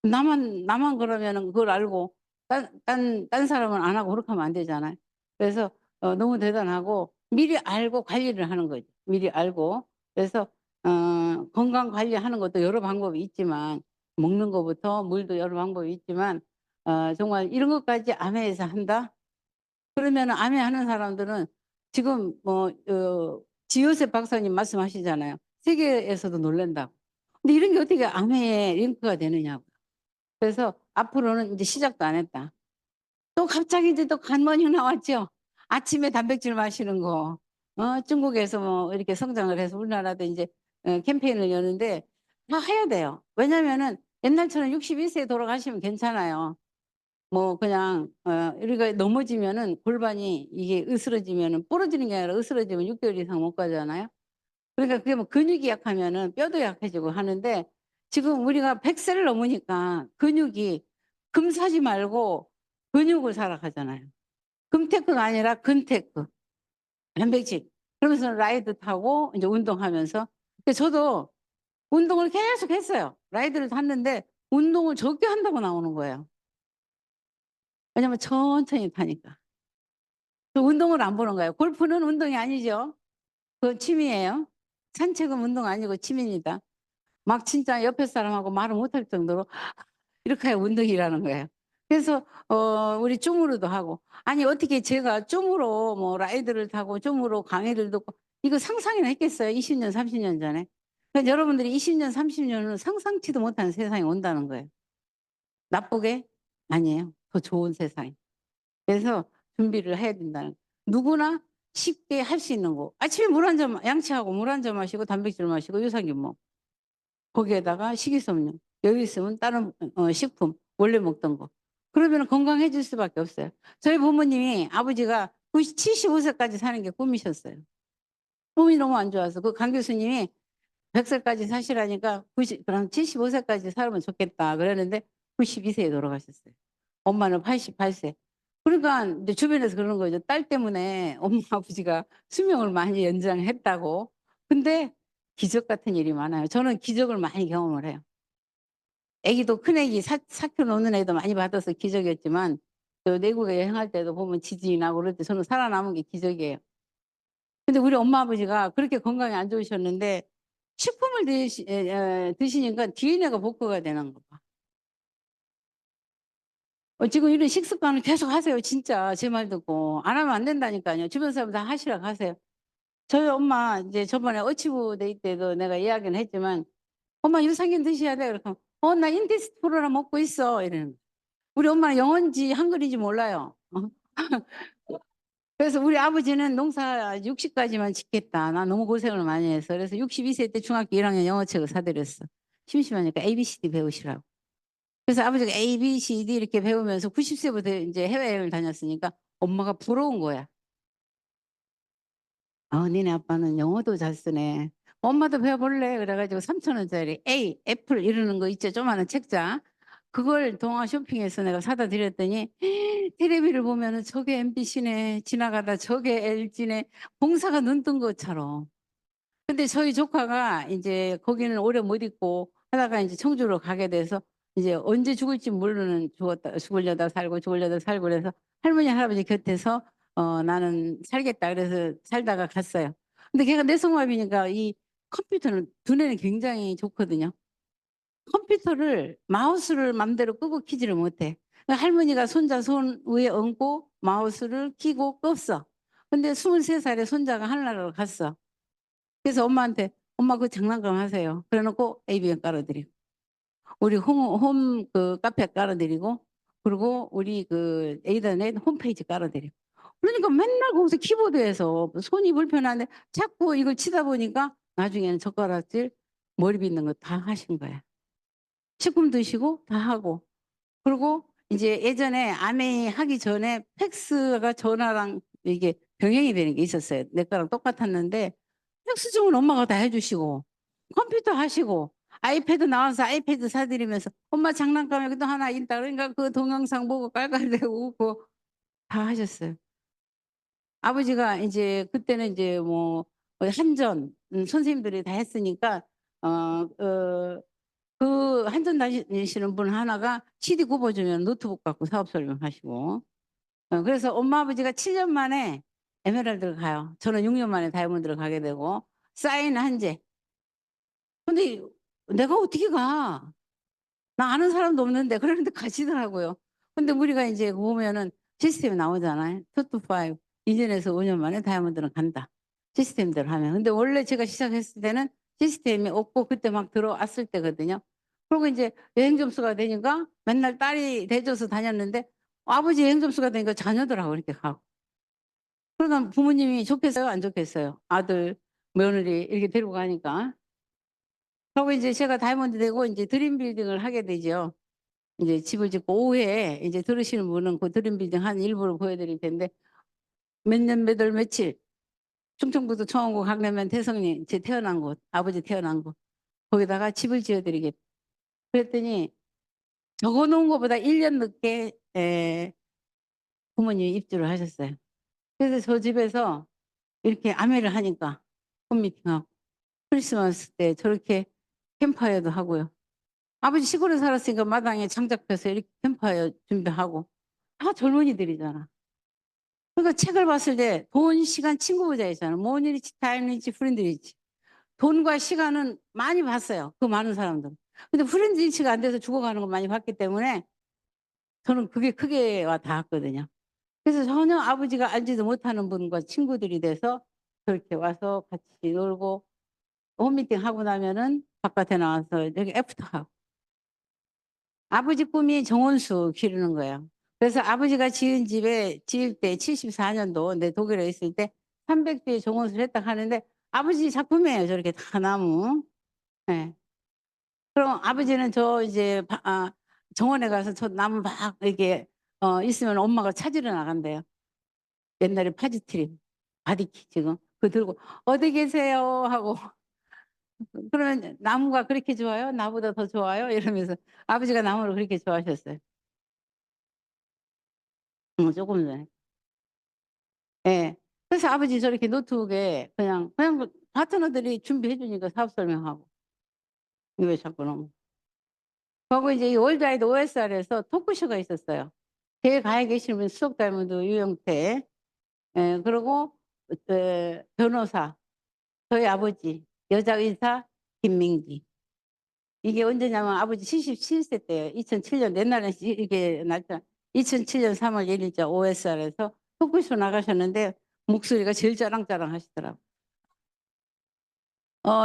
나만 그러면은 그걸 알고 딴 사람은 안 하고 그렇게 하면 안 되잖아요. 그래서 너무 대단하고 미리 알고 관리를 하는 거죠. 미리 알고. 그래서 건강 관리하는 것도 여러 방법이 있지만 먹는 것부터 물도 여러 방법이 있지만 정말 이런 것까지 암회에서 한다? 그러면은 암회하는 사람들은 지금 지요셉 박사님 말씀하시잖아요. 세계에서도 놀란다고. 근데 이런 게 어떻게 암회에 링크가 되느냐고. 그래서 앞으로는 인제 시작도 안 했다. 또 갑자기 이제 또 관머니 나왔죠. 아침에 단백질 마시는 거. 중국에서 뭐 이렇게 성장을 해서 우리나라도 인제 캠페인을 여는데 다 해야 돼요. 왜냐면은 옛날처럼 61 세에 돌아가시면 괜찮아요. 뭐 그냥 우리가 넘어지면은 골반이 이게 으스러지면은 부러지는 게 아니라 으스러지면 6 개월 이상 못 가잖아요. 그러니까 그게 뭐 근육이 약하면은 뼈도 약해지고 하는데 지금 우리가 100 세를 넘으니까 근육이 금 사지 말고 근육을 사라 하잖아요. 금테크가 아니라 근테크. 단백질. 그러면서 라이드 타고 인제 운동하면서 저도 운동을 계속 했어요. 라이드를 탔는데 운동을 적게 한다고 나오는 거예요. 왜냐면 천천히 타니까. 그 운동을 안 보는 거예요. 골프는 운동이 아니죠. 그건 취미예요. 산책은 운동 아니고 취미입니다. 막 진짜 옆에 사람하고 말을 못할 정도로 이렇게 운동이라는 거예요. 그래서 우리 줌으로도 하고 아니 어떻게 제가 줌으로 뭐 라이드를 타고 줌으로 강의를 듣고 이거 상상이나 했겠어요? 20 년 30년 전에. 그러니까 여러분들이 20 년 30 년은 상상치도 못한 세상이 온다는 거예요. 나쁘게? 아니에요. 더 좋은 세상이. 그래서 준비를 해야 된다는 누구나 쉽게 할 수 있는 거. 아침에 물 한 잔 양치하고 물 한 잔 마시고 단백질 마시고 유산균 거기에다가 식이섬유 여유 있으면 다른 식품 원래 먹던 거. 그러면은 건강해질 수밖에 없어요. 저희 부모님이 아버지가 75 세까지 사는 게 꿈이셨어요. 몸이 너무 안 좋아서 그 강 교수님이 100 세까지 사시라니까 90 그럼 75 세까지 살면 좋겠다 그랬는데 92 세에 돌아가셨어요. 엄마는 88 세. 그러니까 이제 주변에서 그러는 거죠. 딸 때문에 엄마 아버지가 수명을 많이 연장했다고. 근데 기적 같은 일이 많아요. 저는 기적을 많이 경험을 해요. 애기도 큰애기 4 킬로 넘는 애도 많이 받아서 기적이었지만 저 내국에 여행할 때도 보면 지진이 나고 그럴 때 저는 살아남은 게 기적이에요. 근데 우리 엄마 아버지가 그렇게 건강이 안 좋으셨는데 식품을 드시니까 DNA가 복구가 되는 거 봐. 지금 이런 식습관을 계속 하세요 진짜 제 말 듣고. 안 하면 안 된다니까요. 주변 사람 다 하시라고 하세요. 저희 엄마 이제 저번에 어치브 데이 때도 내가 이야기는 했지만 "엄마 유산균 드셔야 돼." 그러면 나 인디스프로라 먹고 있어." 이러는 거예요. 우리 엄마는 영어인지 한글인지 몰라요. 그래서 우리 아버지는 "농사 60 까지만 짓겠다. 나 너무 고생을 많이 해서." 그래서 62세 때 중학교 1 학년 영어책을 사 드렸어. 심심하니까 ABCD 배우시라고. 그래서 아버지가 ABCD 이렇게 배우면서 90 세부터 인제 해외여행을 다녔으니까 엄마가 부러운 거야. 니네 아빠는 영어도 잘 쓰네. 엄마도 배워 볼래?" 그래 가지고 3천 원짜리 A 애플 이러는 거 있죠 조그마한 책자. 그걸 동아 쇼핑에서 내가 사다 드렸더니 테레비를 보면은 저게 MBC네. 지나가다 저게 LG네. 봉사가 눈 뜬 것처럼. 근데 저희 조카가 인제 거기는 오래 못 있고 하다가 인제 청주로 가게 돼서 이제 언제 죽을지 모르는 죽으려다 살고 죽으려다 살고 그래서 할머니, 할아버지 곁에서 "나는 살겠다." 그래서 살다가 갔어요. 근데 걔가 뇌성마비니까 이 컴퓨터는 두뇌는 굉장히 좋거든요. 컴퓨터를 마우스를 맘대로 끄고 키지를 못해. 그 할머니가 손자 손 위에 얹고 마우스를 키고 껐어. 근데 23 살에 손자가 하늘나라로 갔어. 그래서 엄마한테 "엄마 그 장난감 하세요." 그래 놓고 ABM 깔아 드리고 우리 홈 그 카페 깔아 드리고 그리고 우리 그 에이더넷 홈페이지 깔아 드리고. 그러니까 맨날 거기서 키보드에서 손이 불편한데 자꾸 이걸 치다 보니까 나중에는 젓가락질 머리 빗는 거 다 하신 거야. 식품 드시고 다 하고. 그리고 이제 예전에 아메 하기 전에 팩스가 전화랑 이게 병행이 되는 게 있었어요. 내 거랑 똑같았는데 팩스증은 엄마가 다 해 주시고 컴퓨터 하시고 아이패드 나와서 아이패드 사 드리면서 "엄마 장난감 여기도 하나 있다." 그러니까 그 동영상 보고 깔깔대고 웃고 다 하셨어요. 아버지가 인제 그때는 인제 뭐 한전 선생님들이 다 했으니까 어 어 그 한전 다니시는 분 하나가 CD 굽어 주면 노트북 갖고 사업 설명하시고. 그래서 엄마 아버지가 7년 만에 에메랄드를 가요. 저는 6년 만에 다이아몬드를 가게 되고 사인 한 재. 근데 내가 어떻게 가? 나 아는 사람도 없는데 그러는데 가시더라고요. 근데 우리가 인제 보면은 시스템이 나오잖아요. 2 to 5 2 년에서 5년 만에 다이아몬드는 간다. 시스템대로 하면. 근데 원래 제가 시작했을 때는 시스템이 없고 그때 막 들어왔을 때거든요. 그러고 인제 여행 점수가 되니까 맨날 딸이 대줘서 다녔는데 아버지 여행 점수가 되니까 자녀들하고 이렇게 가고. 그러니까 부모님이 좋겠어요? 안 좋겠어요? 아들, 며느리 이렇게 데리고 가니까. 그러고 인제 제가 다이아몬드 되고 인제 드림 빌딩을 하게 되죠. 인제 집을 짓고 오후에 인제 들으시는 분은 그 드림 빌딩 한 일부를 보여 드릴 텐데 몇 년 몇 월 며칠 충청북도 청원고 강남면 태성리 제 태어난 곳, 아버지 태어난 곳 거기다가 집을 지어 드리겠 그랬더니 적어 놓은 것보다 1년 늦게 부모님이 입주를 하셨어요. 그래서 저 집에서 이렇게 아메를 하니까 홈미팅하고 크리스마스 때 저렇게 캠프파이어도 하고요. 아버지 시골에 살았으니까 마당에 장작 펴서 이렇게 캠프파이어 준비하고 다 젊은이들이잖아. 그러니까 책을 봤을 때 돈, 시간, 친구 부자 있잖아. money rich, time rich, friend rich. 돈과 시간은 많이 봤어요, 그 많은 사람들. 근데 프렌즈 일치가 안 돼서 죽어가는 걸 많이 봤기 때문에 저는 그게 크게 와 닿았거든요. 그래서 전혀 아버지가 알지도 못하는 분과 친구들이 돼서 그렇게 와서 같이 놀고 홈미팅 하고 나면은 바깥에 나와서 여기 애프터하고. 아버지 꿈이 정원수 기르는 거예요. 그래서 아버지가 지은 집에 지을 때 74 년도 내 독일에 있을 때 300 주의 정원수를 했다 하는데 아버지 작품이에요, 저렇게 다 나무. 예. 그럼 아버지는 저 이제 정원에 가서 저 나무 막 이렇게 있으면 엄마가 찾으러 나간대요. 옛날에 파지트리 바디키 지금 그거 들고 "어디 계세요?" 하고 그러면 "나무가 그렇게 좋아요? 나보다 더 좋아요?" 이러면서 아버지가 나무를 그렇게 좋아하셨어요. 조금 전에. 예. 그래서 아버지 저렇게 노트북에 그냥 그 파트너들이 준비해 주니까 사업 설명하고. 이거 왜 자꾸 너무 그리고 이제 이 월드와이드 OSR에서 토크쇼가 있었어요. 제일 가에 계시는 분이 수석 다이아몬드 유영태, 그리고 변호사 저희 아버지, 여자 의사 김민기. 이게 언제냐면 아버지 77세 때예요. 2007년 옛날에 이게 날짜 2007년 3월 1 일자 OSR에서 토크쇼 나가셨는데 목소리가 제일 짜랑짜랑하시더라고요.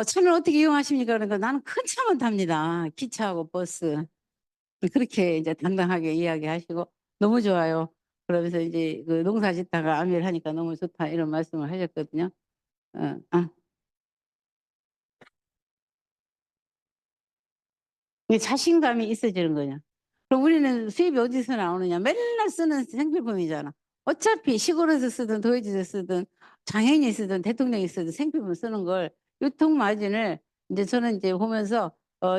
"차는 어떻게 이용하십니까?" 그러니까 "나는 큰 차만 탑니다. 기차하고 버스." 그렇게 이제 당당하게 이야기하시고 "너무 좋아요." 그러면서 이제 그 "농사 짓다가 아미를 하니까 너무 좋다." 이런 말씀을 하셨거든요. 어 아. 이게 자신감이 있어지는 거냐. 그럼 우리는 수입이 어디서 나오느냐. 맨날 쓰는 생필품이잖아. 어차피 시골에서 쓰든 도시에서 쓰든 장애인이 쓰든 대통령이 쓰든 생필품 쓰는 걸 유통 마진을 인제 저는 인제 보면서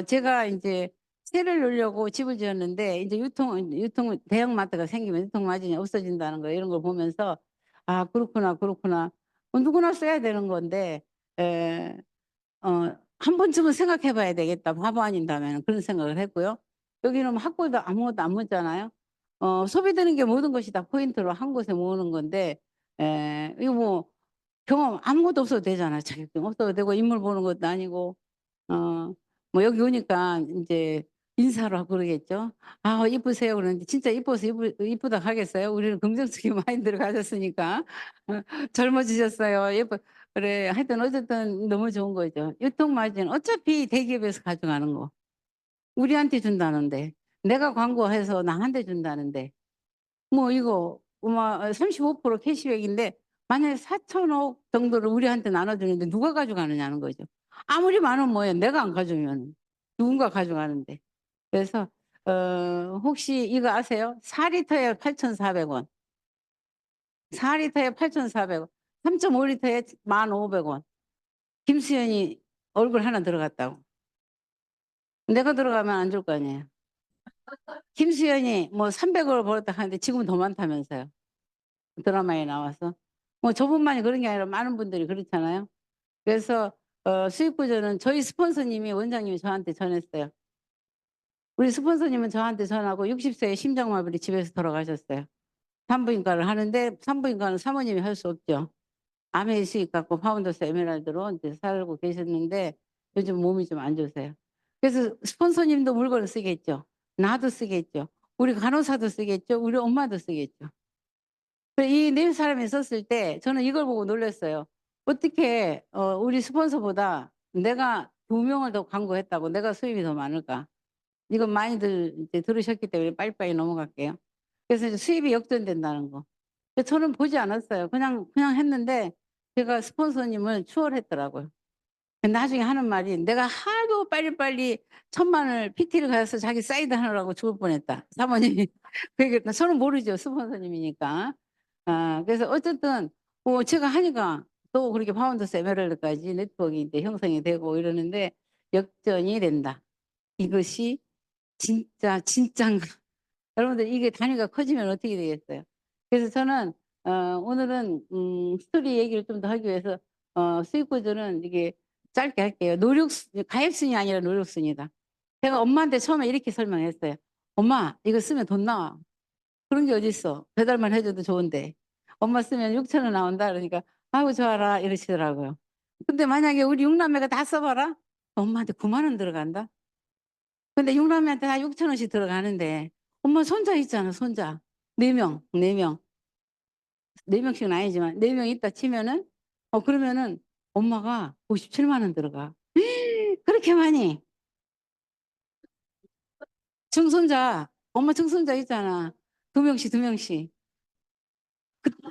제가 인제 세를 놓으려고 집을 지었는데 인제 유통 대형마트가 생기면 유통 마진이 없어진다는 거 이런 걸 보면서 '아 그렇구나, 그렇구나.' 누구나 써야 되는 건데 에 '한 번쯤은 생각해 봐야 되겠다, 바보 아닌다면은.' 그런 생각을 했고요. 여기는 뭐 학벌도 아무것도 안 묻잖아요. 소비되는 게 모든 것이 다 포인트로 한 곳에 모으는 건데 이거 뭐 경험 아무것도 없어도 되잖아요. 자격증 없어도 되고 인물 보는 것도 아니고 어 뭐 여기 오니까 인제 인사를 하고 그러겠죠. "아 이쁘세요." 그러는데 진짜 이뻐서 이쁘다 하겠어요? 우리는 긍정적인 마인드를 가졌으니까. 어 "젊어지셨어요." 그래 하여튼 어쨌든 너무 좋은 거죠. 유통 마진 어차피 대기업에서 가져가는 거. 우리한테 준다는데. 내가 광고해서 나한테 준다는데. 뭐 이거 뭐 35% 캐시백인데 만약에 4천억 정도를 우리한테 나눠 주는데 누가 가져가느냐는 거죠. 아무리 많으면 뭐예요. 내가 안 가져오면 누군가 가져가는데. 그래서 혹시 이거 아세요? 4 리터에 8,400 원. 4 리터에 8,400 원. 3.5 리터에 1,500 원. 김수현이 얼굴 하나 들어갔다고. 내가 들어가면 안 줄 거 아니에요. 김수현이 뭐 300 억을 벌었다 하는데 지금은 더 많다면서요. 드라마에 나와서. 뭐 저분만이 그런 게 아니라 많은 분들이 그렇잖아요. 그래서 수익 구조는 저희 스폰서님이 원장님이 저한테 전했어요. 우리 스폰서님은 저한테 전하고 60 세에 심장마비로 집에서 돌아가셨어요. 산부인과를 하는데 산부인과는 사모님이 할 수 없죠. 암의 이식 갖고 파운더스 에메랄드로 인제 살고 계셨는데 요즘 몸이 좀 안 좋으세요. 그래서 스폰서님도 물건을 쓰겠죠. 나도 쓰겠죠. 우리 간호사도 쓰겠죠. 우리 엄마도 쓰겠죠. 이 네 사람이 썼을 때 저는 이걸 보고 놀랐어요. 어떻게 우리 스폰서보다 내가 2명을 더 광고했다고 내가 수입이 더 많을까? 이건 많이들 이제 들으셨기 때문에 빨리빨리 넘어갈게요. 그래서 이제 수입이 역전된다는 거. 근데 저는 보지 않았어요. 그냥 했는데 제가 스폰서님을 추월했더라고요. 나중에 하는 말이 "내가 하도 빨리빨리 천만을 PT를 가서 자기 사이드 하느라고 죽을 뻔했다." 사모님이 그 얘기를 저는 모르죠. 스폰서님이니까. 그래서 어쨌든 제가 하니까 또 그렇게 파운더스 에메랄드까지 네트워크가 이제 형성이 되고 이러는데 역전이 된다. 이것이 진짜 진짠가. 여러분들 이게 단위가 커지면 어떻게 되겠어요. 그래서 저는 오늘은 스토리 얘기를 좀 더 하기 위해서 수익 구조는 이게 짧게 할게요. 가입순이 아니라 노력순이다. 제가 엄마한테 처음에 이렇게 설명했어요. "엄마 이거 쓰면 돈 나와." "그런 게 어딨어. 배달만 해 줘도 좋은데." "엄마 쓰면 6천 원 나온다." 그러니까 "아이고 좋아라." 이러시더라고요. 근데 만약에 우리 6 남매가 다 써 봐라. 엄마한테 9만 원 들어간다. 근데 6 남매한테 다 6천 원씩 들어가는데 엄마 손자 있잖아, 손자. 4 명, 4 명. 4 명씩은 아니지만 4명 있다 치면은 그러면은 엄마가 57만 원 들어가. 그렇게 많이. 증손자, 엄마 증손자 있잖아. 2 명씩, 2 명씩.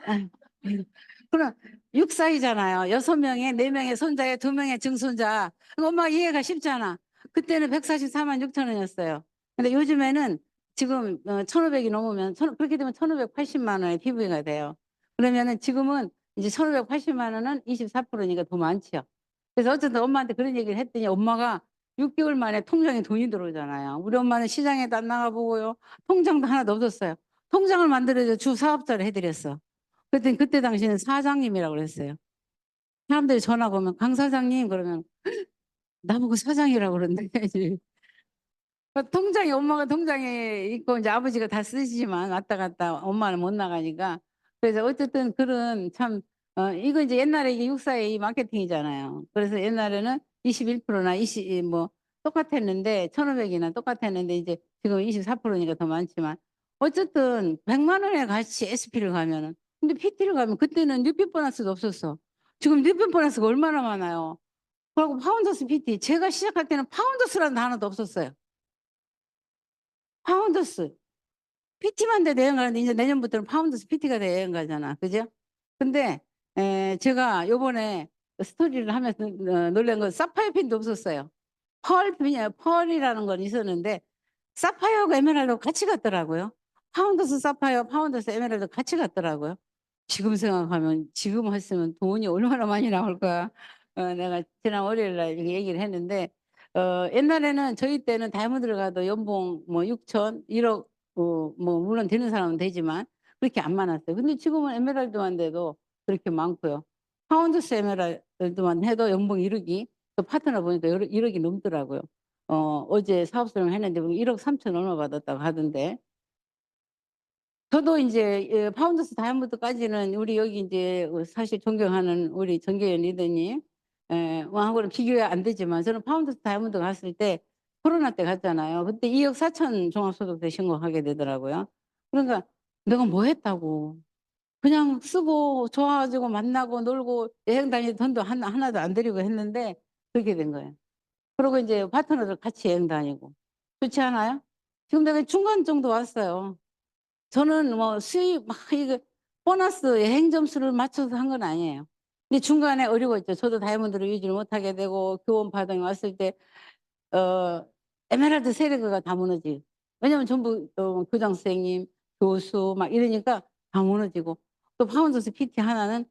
아유, 아이고. 그럼 6 사이잖아요. 6 명에 4 명의 손자에 2 명의 증손자. 그럼 엄마가 이해가 쉽잖아. 그때는 144만 6천 원이었어요. 근데 요즘에는 지금 1,500이 넘으면 그렇게 되면 1,580만 원의 PV가 돼요. 그러면은 지금은 이제 1,580만 원은 24% 니까 더 많지요. 그래서 어쨌든 엄마한테 그런 얘기를 했더니 엄마가 6 개월 만에 통장에 돈이 들어오잖아요. 우리 엄마는 시장에도 안 나가 보고요. 통장도 하나도 없었어요. 통장을 만들어 줘 주 사업자를 해 드렸어. 그랬더니 그때 당시에는 사장님이라고 그랬어요. 사람들이 전화가 오면 "강 사장님." 그러면 "나보고 사장이라고 그러는데." 통장에 엄마가 통장에 있고 인제 아버지가 다 쓰시지만 왔다 갔다 엄마는 못 나가니까. 그래서 어쨌든 그런 참 이거 인제 옛날에 이게 육사의 이 마케팅이잖아요. 그래서 옛날에는 21% 나 20 뭐 똑같았는데 1,500 이나 똑같았는데 이제 지금은 24% 니까 더 많지만 어쨌든 100만 원의 가치 SP를 가면은. 근데 PT를 가면 그때는 뉴피 보너스도 없었어. 지금 뉴피 보너스가 얼마나 많아요. 그리고 파운더스 PT 제가 시작할 때는 파운더스라는 단어도 없었어요. 파운더스. PT만 돼도 여행 가는데 이제 내년부터는 파운드스 PT가 돼야 여행 가잖아. 그죠? 근데 제가 요번에 스토리를 하면서 놀란 건 사파이어 핀도 없었어요. 펄이라는 건 있었는데 사파이어하고 에메랄드가 같이 갔더라고요. 파운더스 사파이어, 파운더스 에메랄드 같이 갔더라고요. 지금 생각하면 지금 했으면 돈이 얼마나 많이 나올까. 내가 지난 월요일 날 이렇게 얘기를 했는데 옛날에는 저희 때는 다이아몬드를 가도 연봉 뭐 6천 1억 뭐 물론 되는 사람은 되지만 그렇게 안 많았어요. 근데 지금은 에메랄드만 돼도 그렇게 많고요. 파운드스 에메랄드만 해도 연봉 1억이 또 파트너 보니까 1억이 넘더라고요. 어제 사업 설명했는데 보면 1억 3천 얼마 받았다고 하던데 저도 인제 파운더스 다이아몬드까지는 우리 여기 인제 사실 존경하는 우리 정계현 리더님 하고는 비교가 안 되지만 저는 파운더스 다이아몬드 갔을 때 코로나 때 갔잖아요. 그때 2억 4천 종합소득세 신고하게 되더라고요. 그러니까 내가 뭐 했다고. 그냥 쓰고 좋아 가지고 만나고 놀고 여행 다닐 돈도 하나도 안 들이고 했는데 그렇게 된 거예요. 그러고 인제 파트너들 같이 여행 다니고. 좋지 않아요? 지금 내가 중간 정도 왔어요. 저는 뭐 수입 막 이거 보너스 여행 점수를 맞춰서 한 건 아니에요. 근데 중간에 어려웠죠. 저도 다이아몬드를 유지를 못하게 되고 교원 파동이 왔을 때 어 에메랄드 세력가 다 무너지고. 왜냐면 전부 교장 선생님, 교수 막 이러니까 다 무너지고 또 파운더스 PT 하나는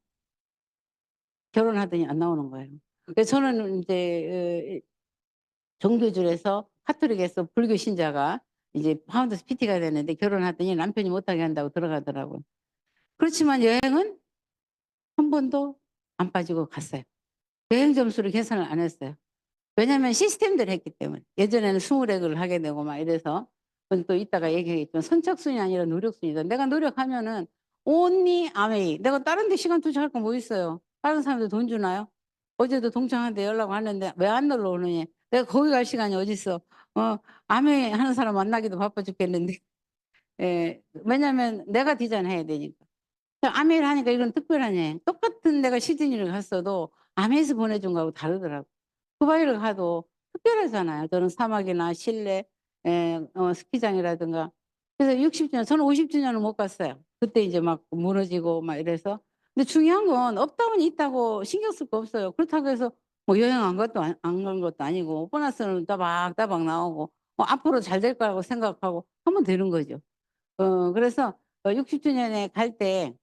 결혼하더니 안 나오는 거예요. 그래서 저는 인제 정교줄에서 카톨릭에서 불교 신자가 이제 파운더스 PT가 됐는데 결혼하더니 남편이 못하게 한다고 들어가더라고요. 그렇지만 여행은 한 번도 안 빠지고 갔어요. 여행 점수를 계산을 안 했어요. 왜냐하면 시스템대로 했기 때문에. 예전에는 20 렉을 하게 되고 막 이래서 그건 또 이따가 얘기하겠지만 선착순이 아니라 노력순이다. 내가 노력하면은 only away. 내가 다른 데 시간 투자할 거 뭐 있어요. 다른 사람들 돈 주나요? 어제도 동창한테 연락 왔는데 "왜 안 놀러 오느냐." 내가 거기 갈 시간이 어딨어. 아메 하는 사람 만나기도 바빠 죽겠는데. 예. 왜냐하면 내가 디자인해야 되니까. 아메를 하니까 이건 특별한 여행. 똑같은 내가 시드니를 갔어도 아메에서 보내준 거하고 다르더라고요. 두바이를 가도 특별하잖아요. 저는 사막이나 실내 스키장이라든가. 그래서 60 주년 저는 50 주년을 못 갔어요. 그때 이제 막 무너지고 막 이래서. 근데 중요한 건 없다면 있다고 신경 쓸 거 없어요. 그렇다고 해서 뭐 여행 안 간 것도 아니고 보너스는 따박따박 나오고 앞으로 잘 될 거라고 생각하고 하면 되는 거죠. 그래서 60 주년에 갈때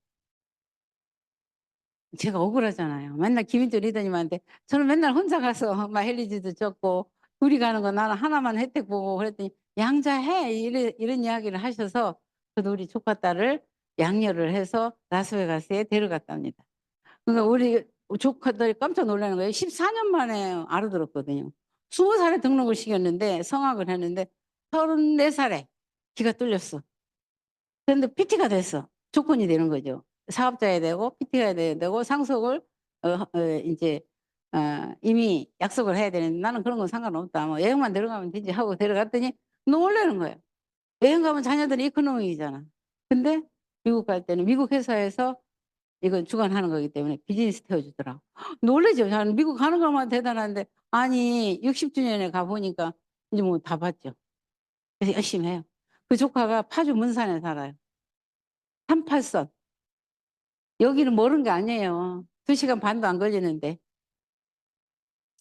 제가 억울하잖아요. 맨날 김인철 리더님한테 저는 맨날 혼자 가서 마일리지도 적고 둘이 가는 거 나는 하나만 혜택 보고 그랬더니 "양자해." 이런 이야기를 하셔서 저도 우리 조카딸을 양녀를 해서 라스베가스에 데려갔답니다. 그러니까 우리 조카들이 깜짝 놀라는 거예요. 14년 만에 알아들었거든요. 20 살에 등록을 시켰는데 성악을 했는데 34 살에 귀가 뚫렸어. 그런데 PT가 됐어. 조건이 되는 거죠. 사업자야 되고 PT가 돼야 되고 상속을 인제 이미 약속을 해야 되는데 나는 그런 건 상관없다. 뭐 여행만 들어가면 되지 하고 데려갔더니 놀라는 거예요. 여행 가면 자녀들이 이코노미이잖아. 근데 미국 갈 때는 미국 회사에서 이거 주관하는 거기 때문에 비즈니스 태워주더라고. 놀라죠. 저는 미국 가는 것만 대단한데 아니 60 주년에 가 보니까 이제 뭐 다 봤죠. 그래서 열심히 해요. 그 조카가 파주 문산에 살아요. 38선. 여기는 멀은 게 아니에요. 2 시간 반도 안 걸리는데.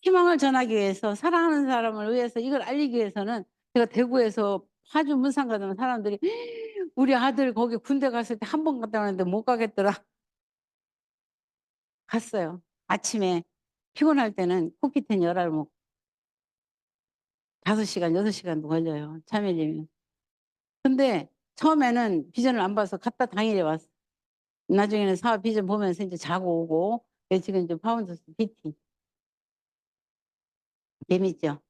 희망을 전하기 위해서 사랑하는 사람을 위해서 이걸 알리기 위해서는 제가 대구에서 파주 문산 가던 사람들이 "우리 아들 거기 군대 갔을 때 한 번 갔다 왔는데 못 가겠더라." 갔어요. 아침에 피곤할 때는 코끼텐 열알 먹고 5 시간 6 시간도 걸려요, 참으려면. 근데 처음에는 비전을 안 봐서 갔다 당일에 왔어. 나중에는 사업 비전 보면서 인제 자고 오고 지금 이제 파운더스 PT 재밌죠?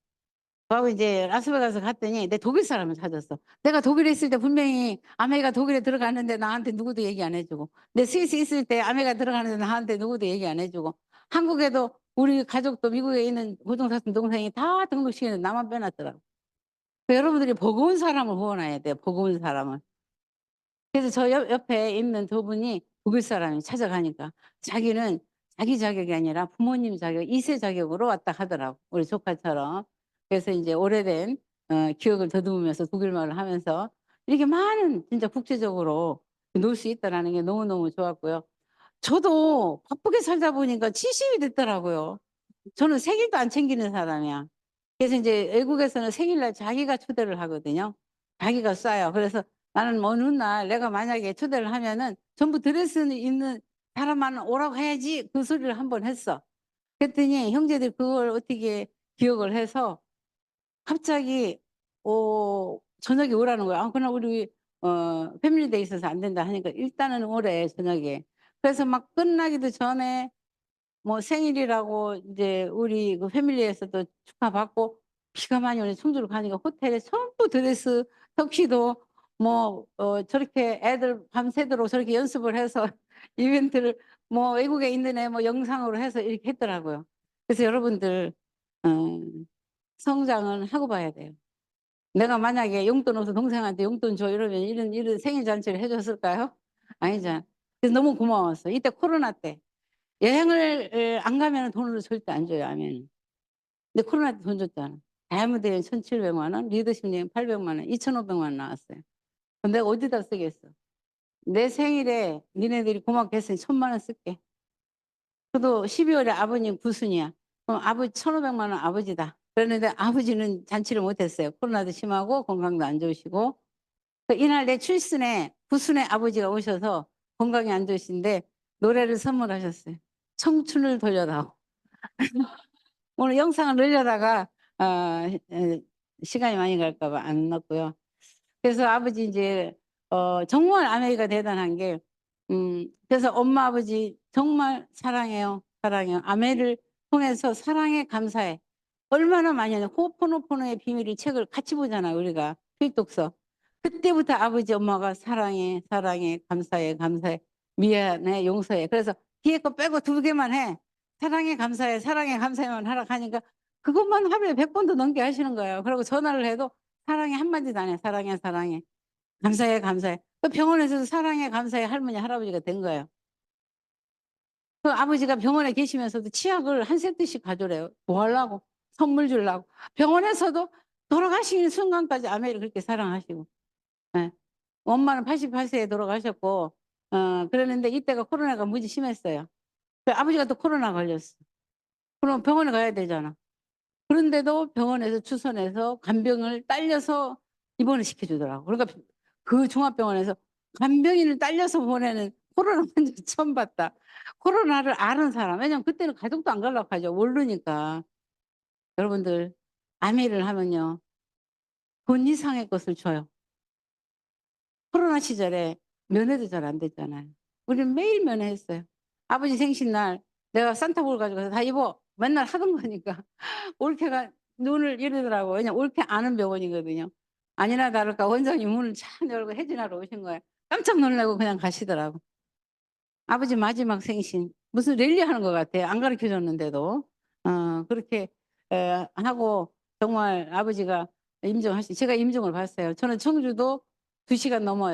그하고 이제 라스베가스 갔더니 내 독일 사람을 찾았어. 내가 독일에 있을 때 분명히 아메가 독일에 들어갔는데 나한테 누구도 얘기 안 해 주고 내 스위스 있을 때 아메가 들어가는데 나한테 누구도 얘기 안 해 주고 한국에도 우리 가족도 미국에 있는 고등사촌 동생이 다 등록시키는데 나만 빼놨더라고. 그 여러분들이 버거운 사람을 후원해야 돼요, 버거운 사람을. 그래서 저 옆에 있는 두 분이 독일 사람이 찾아가니까 자기는 자기 자격이 아니라 부모님 자격 2세 자격으로 왔다 하더라고 우리 조카처럼. 그래서 인제 오래된 기억을 더듬으면서 독일말을 하면서 이렇게 많은 진짜 국제적으로 놀 수 있다라는 게 너무너무 좋았고요. 저도 바쁘게 살다 보니까 70이 됐더라고요. 저는 생일도 안 챙기는 사람이야. 그래서 인제 외국에서는 생일날 자기가 초대를 하거든요. 자기가 쏴요. 그래서 나는 어느 날 내가 만약에 초대를 하면은 전부 드레스는 입는 사람만 오라고 해야지 그 소리를 한번 했어. 그랬더니 형제들이 그걸 어떻게 기억을 해서 갑자기 저녁에 오라는 거야. "아 그날 우리 패밀리데이 있어서 안 된다." 하니까 "일단은 오래 저녁에." 그래서 막 끝나기도 전에 뭐 생일이라고 인제 우리 그 패밀리에서도 축하받고 비가 많이 오는 청주를 가니까 호텔에 전부 드레스, 턱시도 뭐 저렇게 애들 밤새도록 저렇게 연습을 해서 이벤트를 뭐 외국에 있는 애 뭐 영상으로 해서 이렇게 했더라고요. 그래서 여러분들 어 성장은 하고 봐야 돼요. 내가 만약에 용돈 없어 동생한테 "용돈 줘." 이러면 이런 생일 잔치를 해 줬을까요? 아니잖아. 그래서 너무 고마웠어요. 이때 코로나 때. 여행을 안 가면은 돈을 절대 안 줘요, 아면은. 근데 코로나 때 돈 줬잖아. 다이아몬드 여행 1,700만 원, 리더십 여행 800만 원, 2,500만 원 나왔어요. 그럼 내가 어디다 쓰겠어. 내 생일에 니네들이 고맙게 했으니 1,000만 원 쓸게. 저도 12 월에 아버님 구순이야. 그럼 아버지 1,500만 원 아버지다. 그랬는데 아버지는 잔치를 못 했어요. 코로나도 심하고 건강도 안 좋으시고. 이날 내 출순에 구순에 아버지가 오셔서 건강이 안 좋으신데 노래를 선물하셨어요. 청춘을 돌려다오. 오늘 영상을 넣으려다가 시간이 많이 갈까 봐 안 넣었고요. 그래서 아버지 인제 정말 아내가 대단한 게 그래서 "엄마 아버지 정말 사랑해요, 사랑해요. 아내를 통해서 사랑해 감사해." 얼마나 많이 하냐 호opo노포노의 비밀 이 책을 같이 보잖아요 우리가 필독서. 그때부터 아버지 엄마가 "사랑해, 사랑해. 감사해, 감사해. 미안해, 용서해." 그래서 뒤에 거 빼고 2 개만 해. "사랑해, 감사해, 사랑해, 감사해만 하라." 하니까 그것만 하루에 100 번도 넘게 하시는 거예요. 그리고 전화를 해도 사랑해 한 마디도 안 해요. "사랑해, 사랑해. 감사해, 감사해." 그 병원에서도 "사랑해, 감사해." 할머니, 할아버지가 된 거예요. 그 아버지가 병원에 계시면서도 치약을 한 세트씩 가져오래요. 뭐 하려고? 선물 주려고. 병원에서도 돌아가시는 순간까지 아내를 그렇게 사랑하시고. 예. 엄마는 88 세에 돌아가셨고 그랬는데 이때가 코로나가 무지 심했어요. 그 아버지가 또 코로나 걸렸어. 그럼 병원에 가야 되잖아. 그런데도 병원에서 추선해서 간병을 딸려서 입원을 시켜 주더라고. 그러니까 그 종합병원에서 간병인을 딸려서 보내는 코로나 환자 처음 봤다. 코로나를 아는 사람. 왜냐면 그때는 가족도 안 가려고 하죠. 모르니까. 여러분들 암이를 하면요. 돈 이상의 것을 줘요. 코로나 시절에 면회도 잘 안 됐잖아요. 우리는 매일 면회했어요. 아버지 생신날 내가 산타볼 가지고 가서 "다 입어." 맨날 하던 거니까. 올케가 눈을 이러더라고요. 왜냐면 올케 아는 병원이거든요. 아니나 다를까 원장님 문을 착 열고 해지하러 오신 거예요. 깜짝 놀라고 그냥 가시더라고. 아버지 마지막 생신 무슨 랠리 하는 것 같아요, 안 가르쳐 줬는데도. 그렇게 하고 정말 아버지가 임종하시 제가 임종을 봤어요. 저는 청주도 2 시간 넘어요.